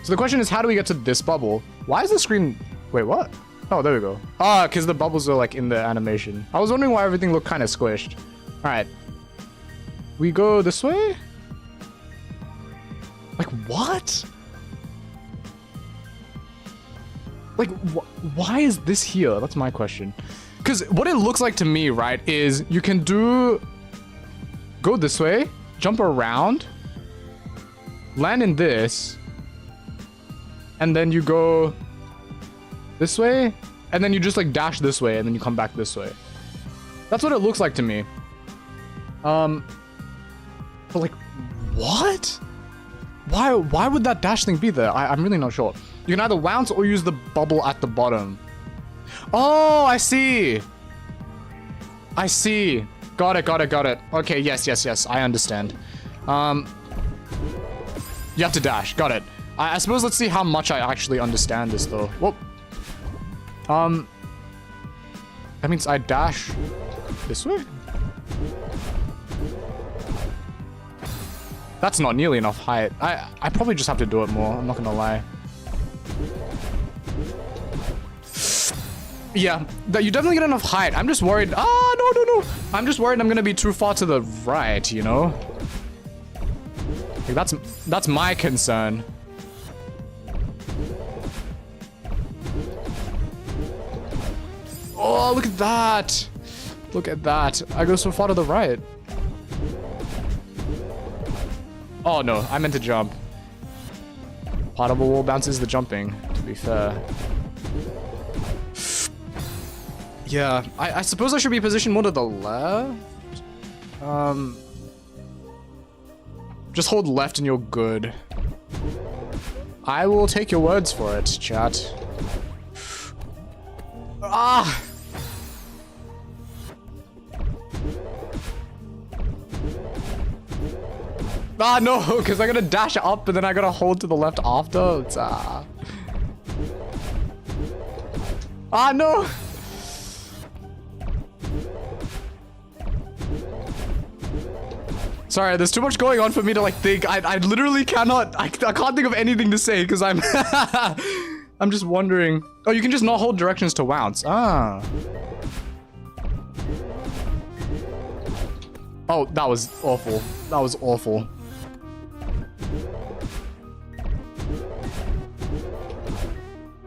So the question is, how do we get to this bubble? Why is the screen, wait, what? Oh, there we go. Ah, because the bubbles are like in the animation. I was wondering why everything looked kind of squished. All right. We go this way? Like, what? Like, why is this here? That's my question. Because what it looks like to me, right, is you can go this way, jump around, land in this, and then you go this way, and then you just like dash this way, and then you come back this way. That's what it looks like to me. But like, what? Why would that dash thing be there? I'm really not sure. You can either bounce or use the bubble at the bottom. Oh, I see. I see. Got it. Okay, yes. I understand. You have to dash. Got it. I suppose let's see how much I actually understand this, though. Whoop. That means I dash this way? That's not nearly enough height. I probably just have to do it more. I'm not gonna lie. Yeah, you definitely get enough height. I'm just worried. Ah, no. I'm just worried I'm gonna be too far to the right, you know? Like, that's my concern. Oh, look at that. Look at that. I go so far to the right. Oh, no. I meant to jump. Part of a wall bounces the jumping, to be fair. Yeah, I suppose I should be positioned more to the left. Just hold left and you're good. I will take your words for it, chat. Ah! Ah, no, because I gotta dash up and then I gotta hold to the left after. It's, Ah, no! Sorry, there's too much going on for me to like think. I literally cannot. I can't think of anything to say because I'm I'm just wondering. Oh, you can just not hold directions to bounce. Ah. Oh, that was awful. That was awful.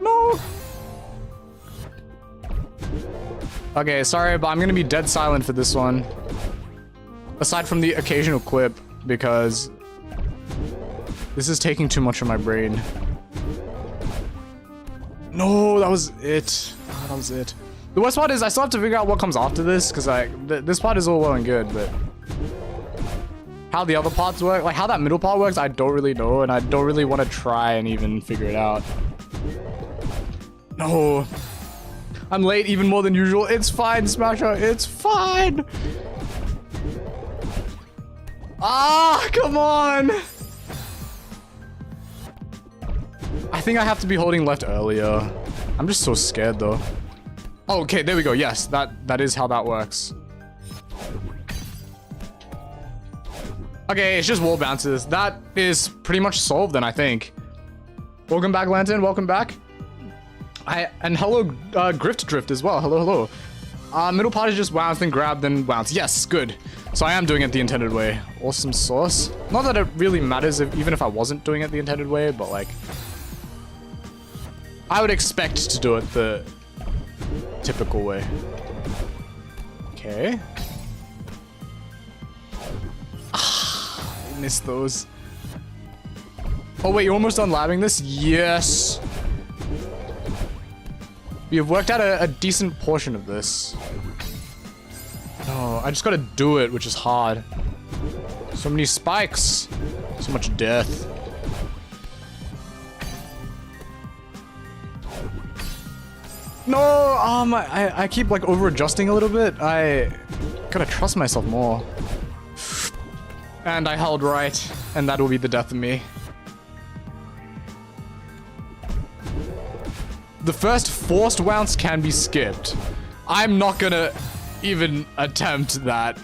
No. Okay, sorry, but I'm gonna be dead silent for this one. Aside from the occasional clip, because this is taking too much of my brain. No, that was it. Oh, that was it. The worst part is I still have to figure out what comes after this, because this part is all well and good, but how the other parts work, like how that middle part works, I don't really know, and I don't really want to try and even figure it out. No. I'm late even more than usual. It's fine, Smasher. It's fine. Ah, come on! I think I have to be holding left earlier. I'm just so scared though. Oh, okay, there we go. Yes, that is how that works. Okay, it's just wall bounces. That is pretty much solved then, I think. Welcome back, Lantern. Welcome back. And hello, Grift Drift as well. Hello. Middle part is just bounce, then grab, then bounce. Yes, good. So I am doing it the intended way. Awesome sauce. Not that it really matters even if I wasn't doing it the intended way, but like, I would expect to do it the typical way. Okay. Ah, I missed those. Oh wait, you're almost done labbing this? Yes. We have worked out a decent portion of this. Oh, I just gotta do it, which is hard. So many spikes. So much death. No! I keep like over adjusting a little bit. I gotta trust myself more. And I held right, and that will be the death of me. The first forced bounce can be skipped. I'm not gonna even attempt that.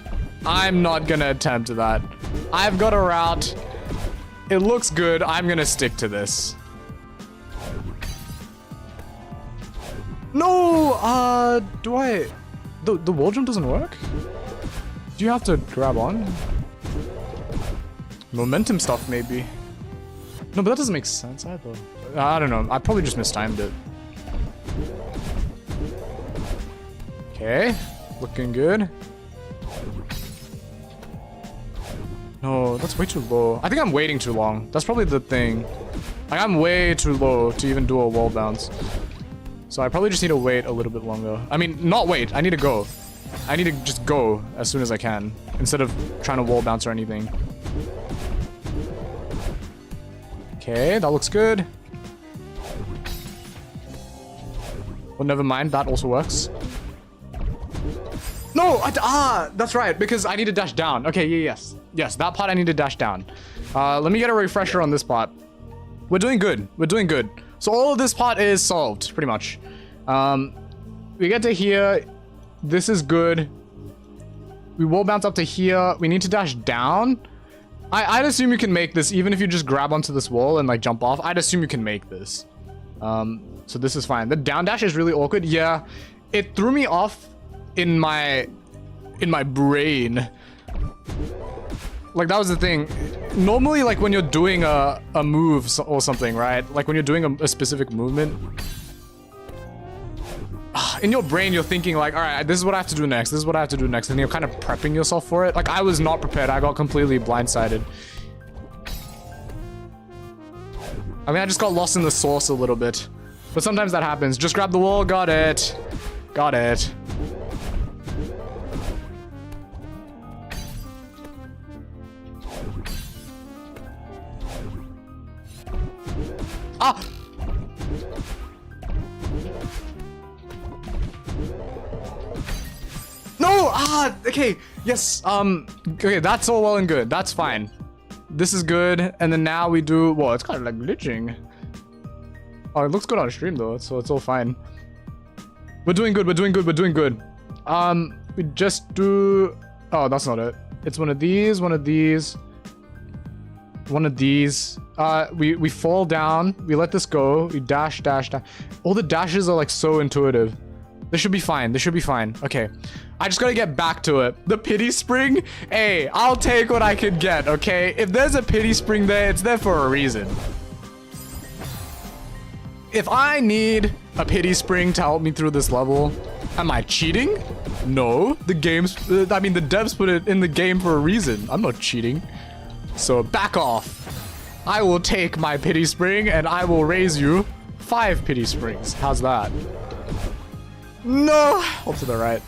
I'm not gonna attempt that. I've got a route. It looks good. I'm gonna stick to this. No, do I... The wall jump doesn't work? Do you have to grab on? Momentum stuff, maybe. No, but that doesn't make sense either. I don't know. I probably just mistimed it. Okay. Looking good. No, that's way too low. I think I'm waiting too long. That's probably the thing. Like, I'm way too low to even do a wall bounce. So I probably just need to wait a little bit longer. I mean, not wait. I need to go. I need to just go as soon as I can, instead of trying to wall bounce or anything. Okay, that looks good. Well, never mind. That also works. No! That's right, because I need to dash down. Okay, yes. Yes, that part I need to dash down. Let me get a refresher on this part. We're doing good. We're doing good. So all of this part is solved, pretty much. We get to here. This is good. We wall bounce up to here. We need to dash down. I'd assume you can make this, even if you just grab onto this wall and like jump off. I'd assume you can make this. So this is fine. The down dash is really awkward. Yeah, it threw me off in my brain. Like, that was the thing. Normally, like, when you're doing a move or something, right? Like, when you're doing a specific movement, in your brain, you're thinking, like, all right, this is what I have to do next. This is what I have to do next. And you're kind of prepping yourself for it. Like, I was not prepared. I got completely blindsided. I mean, I just got lost in the sauce a little bit. But sometimes that happens. Just grab the wall. Got it. Got it. Ah! No! Okay. Yes, okay, that's all well and good. That's fine. This is good. And then now we do... Well, it's kind of like glitching. Oh, it looks good on stream, though, so it's all fine. We're doing good. We're doing good. We're doing good. We just do... Oh, that's not it. It's one of these, one of these... One of these. We fall down. We let this go. We dash, dash, dash. All the dashes are like so intuitive. This should be fine. This should be fine. Okay. I just gotta get back to it. The pity spring? Hey, I'll take what I can get, okay? If there's a pity spring there, it's there for a reason. If I need a pity spring to help me through this level, am I cheating? No. The devs put it in the game for a reason. I'm not cheating. So back off. I will take my pity spring and I will raise you 5 pity springs. How's that? No! Hold to the right.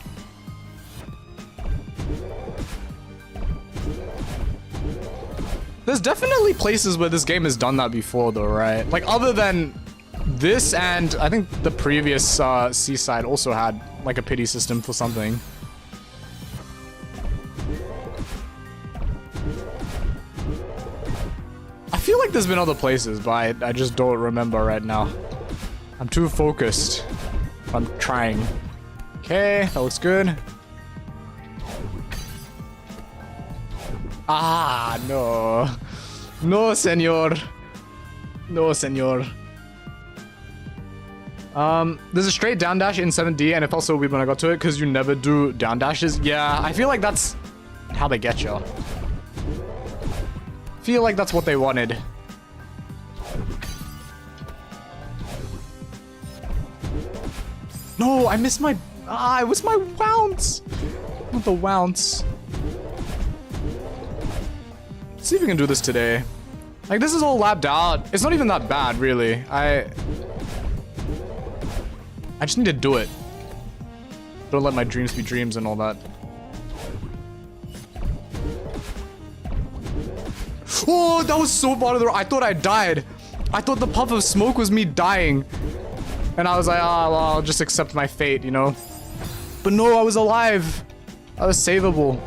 There's definitely places where this game has done that before though, right? Like, other than this, and I think the previous Seaside also had like a pity system for something. I feel like there's been other places, but I just don't remember right now. I'm too focused. I'm trying. Okay, that looks good. Ah, no. No, senor. No, senor. There's a straight down dash in 7D, and it felt so weird when I got to it, because you never do down dashes. Yeah, I feel like that's how they get you. Feel like that's what they wanted. No, I missed my... it was my wounce. Not the wounce. Let's see if we can do this today. Like, this is all lapped out. It's not even that bad, really. I just need to do it. Don't let my dreams be dreams and all that. Oh, that was so far to the right. I thought I died. I thought the puff of smoke was me dying. And I was like, oh, well, I'll just accept my fate, you know? But no, I was alive. I was savable.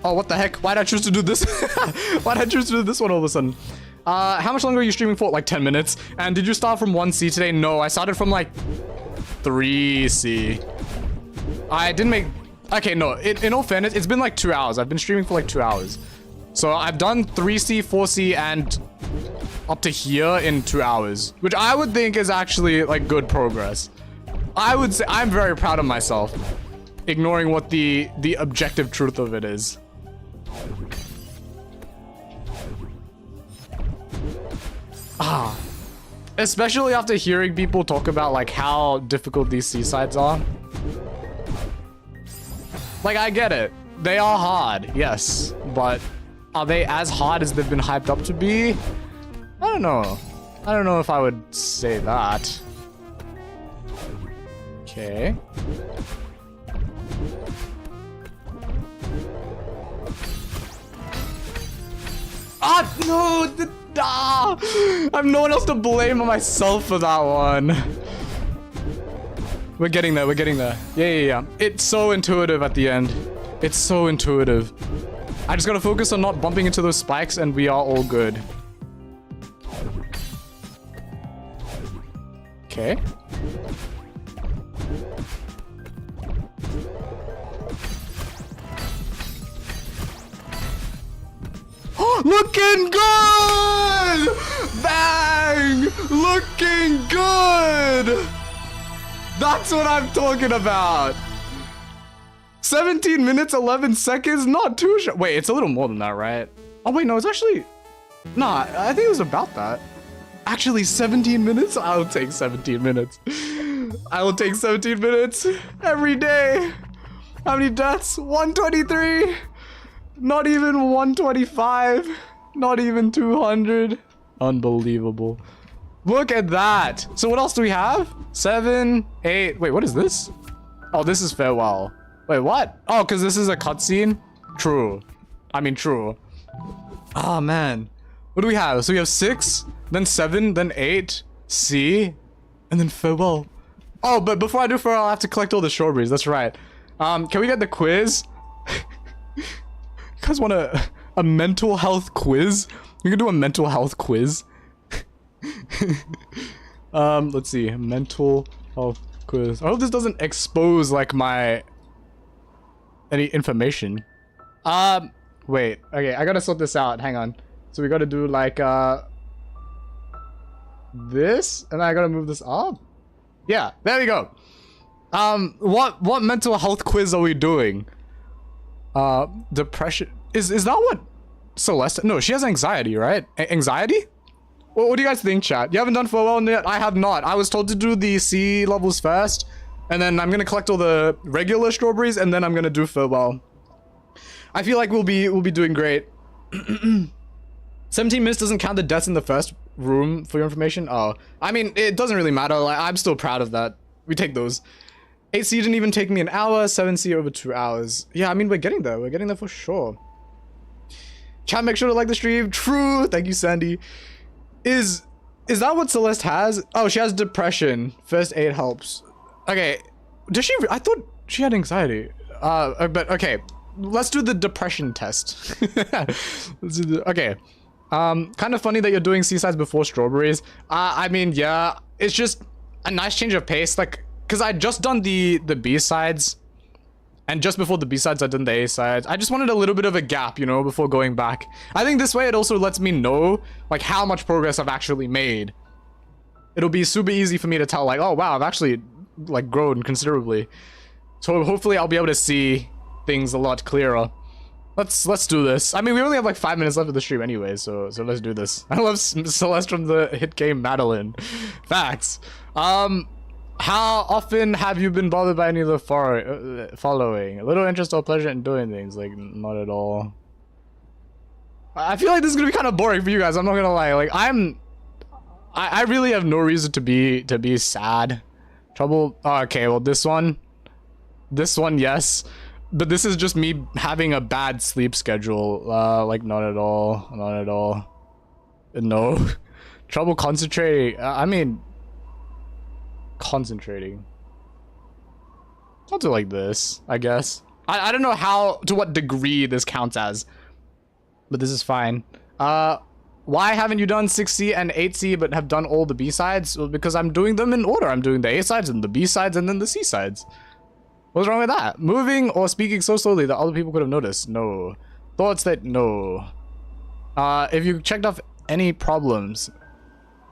Oh, what the heck? Why did I choose to do this? Why did I choose to do this one all of a sudden? How much longer are you streaming for? Like 10 minutes. And did you start from 1C today? No, I started from like 3C. I didn't make... Okay, no. In all fairness, it's been like 2 hours. I've been streaming for like 2 hours. So I've done 3C, 4C, and up to here in 2 hours. Which I would think is actually like good progress. I would say I'm very proud of myself. Ignoring what the objective truth of it is. Especially after hearing people talk about like how difficult these seasides are. Like, I get it. They are hard, yes. But are they as hard as they've been hyped up to be? I don't know. I don't know if I would say that. Okay. Ah, no! I have no one else to blame but myself for that one. We're getting there, we're getting there. Yeah. It's so intuitive at the end. It's so intuitive. I just gotta focus on not bumping into those spikes and we are all good. Okay. Looking good! Bang! Looking good! That's what I'm talking about. 17 minutes, 11 seconds, not too short. Wait, it's a little more than that, right? Oh, wait, no, it's actually... Nah, I think it was about that. Actually, 17 minutes? I'll take 17 minutes. I will take 17 minutes every day. How many deaths? 123. Not even 125. Not even 200. Unbelievable. Look at that. So what else do we have? 7, 8. Wait, what is this? Oh, this is farewell. Wait, what? Oh, because this is a cutscene? True. I mean, true. Oh, man. What do we have? So we have 6, then 7, then 8, C, and then farewell. Oh, but before I do farewell, I have to collect all the strawberries. That's right. Can we get the quiz? You guys want a mental health quiz? You can do a mental health quiz. Let's see. Mental health quiz. I hope this doesn't expose like any information. Wait. Okay, I gotta sort this out. Hang on. So we gotta do like this, and I gotta move this up. Yeah, there we go. What mental health quiz are we doing? Depression. Is that what Celeste? No, she has anxiety, right? Anxiety? What do you guys think, chat? You haven't done farewell yet? I have not. I was told to do the C levels first, and then I'm gonna collect all the regular strawberries, and then I'm gonna do farewell. I feel like we'll be doing great. 17 minutes doesn't count the deaths in the first room for your information. Oh, I mean, it doesn't really matter. Like, I'm still proud of that. We take those. 8C didn't even take me an hour. 7C over 2 hours. Yeah, I mean, we're getting there. We're getting there for sure. Chat, make sure to like the stream. True. Thank you, Sandy. Is that what Celeste has? Oh, she has depression. First aid helps. Okay. Does she? I thought she had anxiety. But okay. Let's do the depression test. Let's do the, okay. Kind of funny that you're doing seasides before strawberries. I mean, yeah, it's just a nice change of pace. Like, cause I just done the B-sides, and just before the B-sides, I done the A-sides. I just wanted a little bit of a gap, you know, before going back. I think this way it also lets me know, like, how much progress I've actually made. It'll be super easy for me to tell, like, oh wow, I've actually, like, grown considerably. So hopefully I'll be able to see things a lot clearer. Let's do this. I mean, we only have like 5 minutes left of the stream anyway, so let's do this. I love Celeste from the hit game Madeline. Facts. How often have you been bothered by any of the following? A little interest or pleasure in doing things? Like, not at all. I feel like this is gonna be kind of boring for you guys. I'm not gonna lie. Like, I really have no reason to be sad. Trouble. Oh, okay. Well, this one, yes. But this is just me having a bad sleep schedule. Like, not at all. Not at all. No. Trouble concentrating. I mean, concentrating. I'll do like this, I guess. I don't know to what degree this counts as, but this is fine. Why haven't you done 6C and 8C but have done all the B-sides? Well, because I'm doing them in order. I'm doing the A-sides and the B-sides and then the C-sides. What's wrong with that? Moving or speaking so slowly that other people could have noticed? No. Thoughts that no. If you checked off any problems.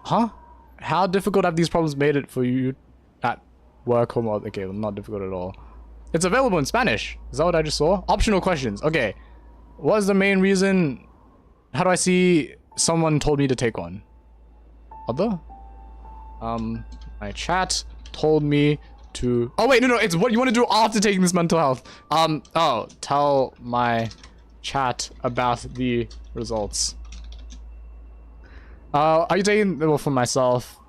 Huh? How difficult have these problems made it for you at work, home, or okay, well, not difficult at all. It's available in Spanish. Is that what I just saw? Optional questions. Okay. What is the main reason? How do I see someone told me to take one? Other? My chat told me to... Oh, wait, no, it's what you want to do after taking this mental health. Oh, tell my chat about the results. Are you taking... Well, for myself.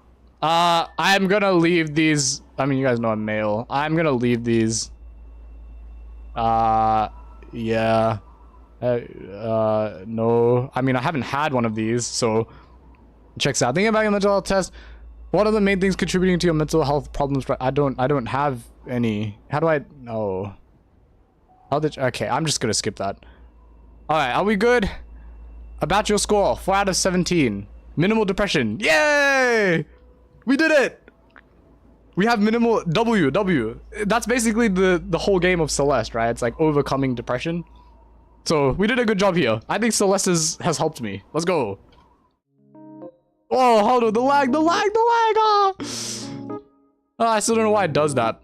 I'm gonna leave these... I mean, you guys know I'm male. I'm gonna leave these. Yeah. No. I mean, I haven't had one of these, so... Checks out. Thinking about your mental health test. What are the main things contributing to your mental health problems? I don't have any. How do I... No. Okay, I'm just gonna skip that. Alright, are we good? About your score. 4 out of 17. Minimal depression. Yay! We did it! We have minimal... W. That's basically the whole game of Celeste, right? It's like overcoming depression. So, we did a good job here. I think Celeste has helped me. Let's go. Oh, hold on. The lag. Oh! I still don't know why it does that.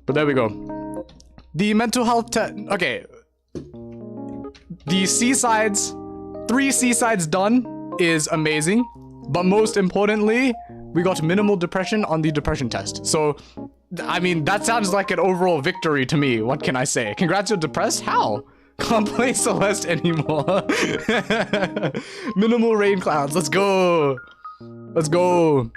But there we go. The mental health test... Okay. The C-sides... 3 C-sides done is amazing. But most importantly, we got minimal depression on the depression test. So, I mean, that sounds like an overall victory to me. What can I say? Congrats, you're depressed? How? Can't play Celeste anymore. Minimal rain clouds. Let's go. Let's go.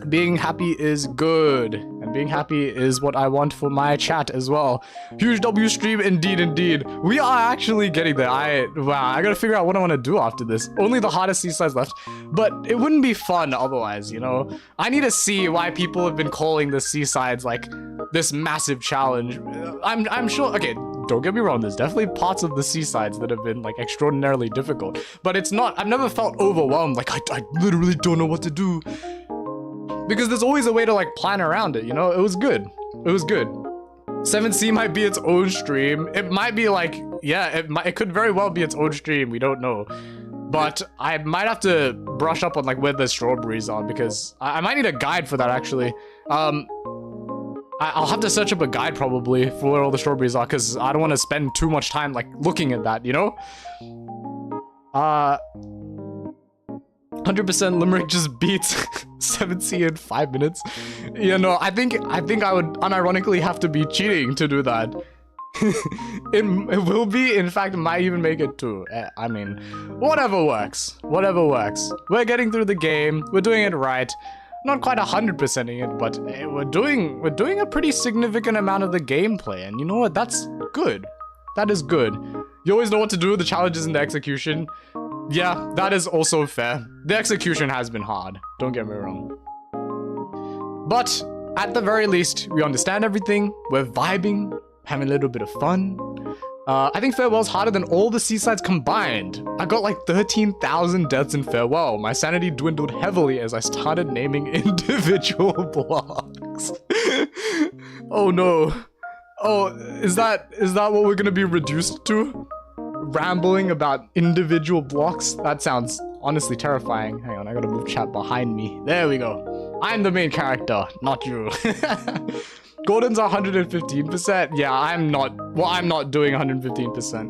Being happy is good. And being happy is what I want for my chat as well. Huge W stream, indeed. We are actually getting there. Wow, I gotta figure out what I want to do after this. Only the hardest C-sides left. But it wouldn't be fun otherwise, you know? I need to see why people have been calling the C-sides like this massive challenge. I'm sure, okay, don't get me wrong, there's definitely parts of the C-sides that have been like extraordinarily difficult. But it's not, I've never felt overwhelmed, like I literally don't know what to do. Because there's always a way to like plan around it, you know? It was good. 7C might be its own stream. It might be like, yeah, it could very well be its own stream. We don't know. But I might have to brush up on like where the strawberries are because I might need a guide for that actually. I'll have to search up a guide probably for where all the strawberries are because I don't want to spend too much time like looking at that, you know? 100% Limerick just beats 7C in 5 minutes. You know, I think I would unironically have to be cheating to do that. It will be, in fact, might even make it too. I mean, whatever works. We're getting through the game. We're doing it right. Not quite 100%ing it, but we're doing a pretty significant amount of the gameplay, and you know what? That's good. That is good. You always know what to do. The challenges and the execution. Yeah, that is also fair. The execution has been hard. Don't get me wrong. But at the very least, we understand everything. We're vibing, having a little bit of fun. I think Farewell's harder than all the C-sides combined. I got like 13,000 deaths in Farewell. My sanity dwindled heavily as I started naming individual blocks. Oh no. Oh, is that what we're gonna be reduced to? Rambling about individual blocks? That sounds honestly terrifying. Hang on, I gotta move chat behind me. There we go. I'm the main character, not you. Gordon's 115%. Yeah, I'm not doing 115%.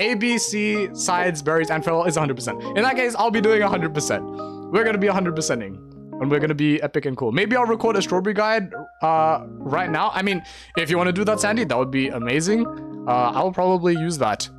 A, B, C, sides, berries, and farewell is 100%. In that case, I'll be doing 100%. We're gonna be 100%ing. And we're gonna be epic and cool. Maybe I'll record a strawberry guide right now. I mean, if you want to do that, Sandy, that would be amazing. I'll probably use that.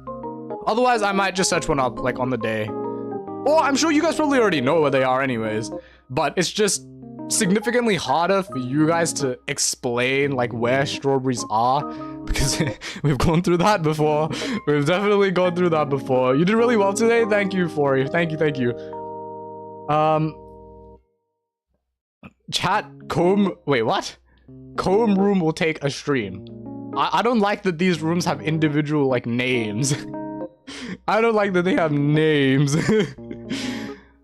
Otherwise, I might just search one up, like, on the day. Or I'm sure you guys probably already know where they are anyways. But it's just significantly harder for you guys to explain, like, where strawberries are. Because we've gone through that before. We've definitely gone through that before. You did really well today. Thank you, Fori. Thank you. Chat, comb... Wait, what? Comb room will take a stream. I don't like that these rooms have individual, like, names. I don't like that they have names.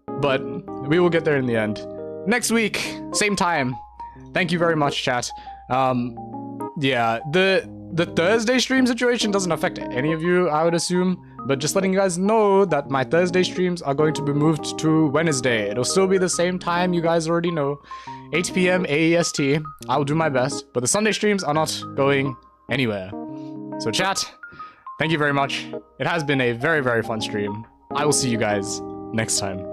But we will get there in the end. Next week, same time. Thank you very much, chat. Yeah, the Thursday stream situation doesn't affect any of you, I would assume. But just letting you guys know that my Thursday streams are going to be moved to Wednesday. It'll still be the same time, you guys already know. 8 p.m. AEST. I will do my best. But the Sunday streams are not going anywhere. So chat, thank you very much. It has been a very, very fun stream. I will see you guys next time.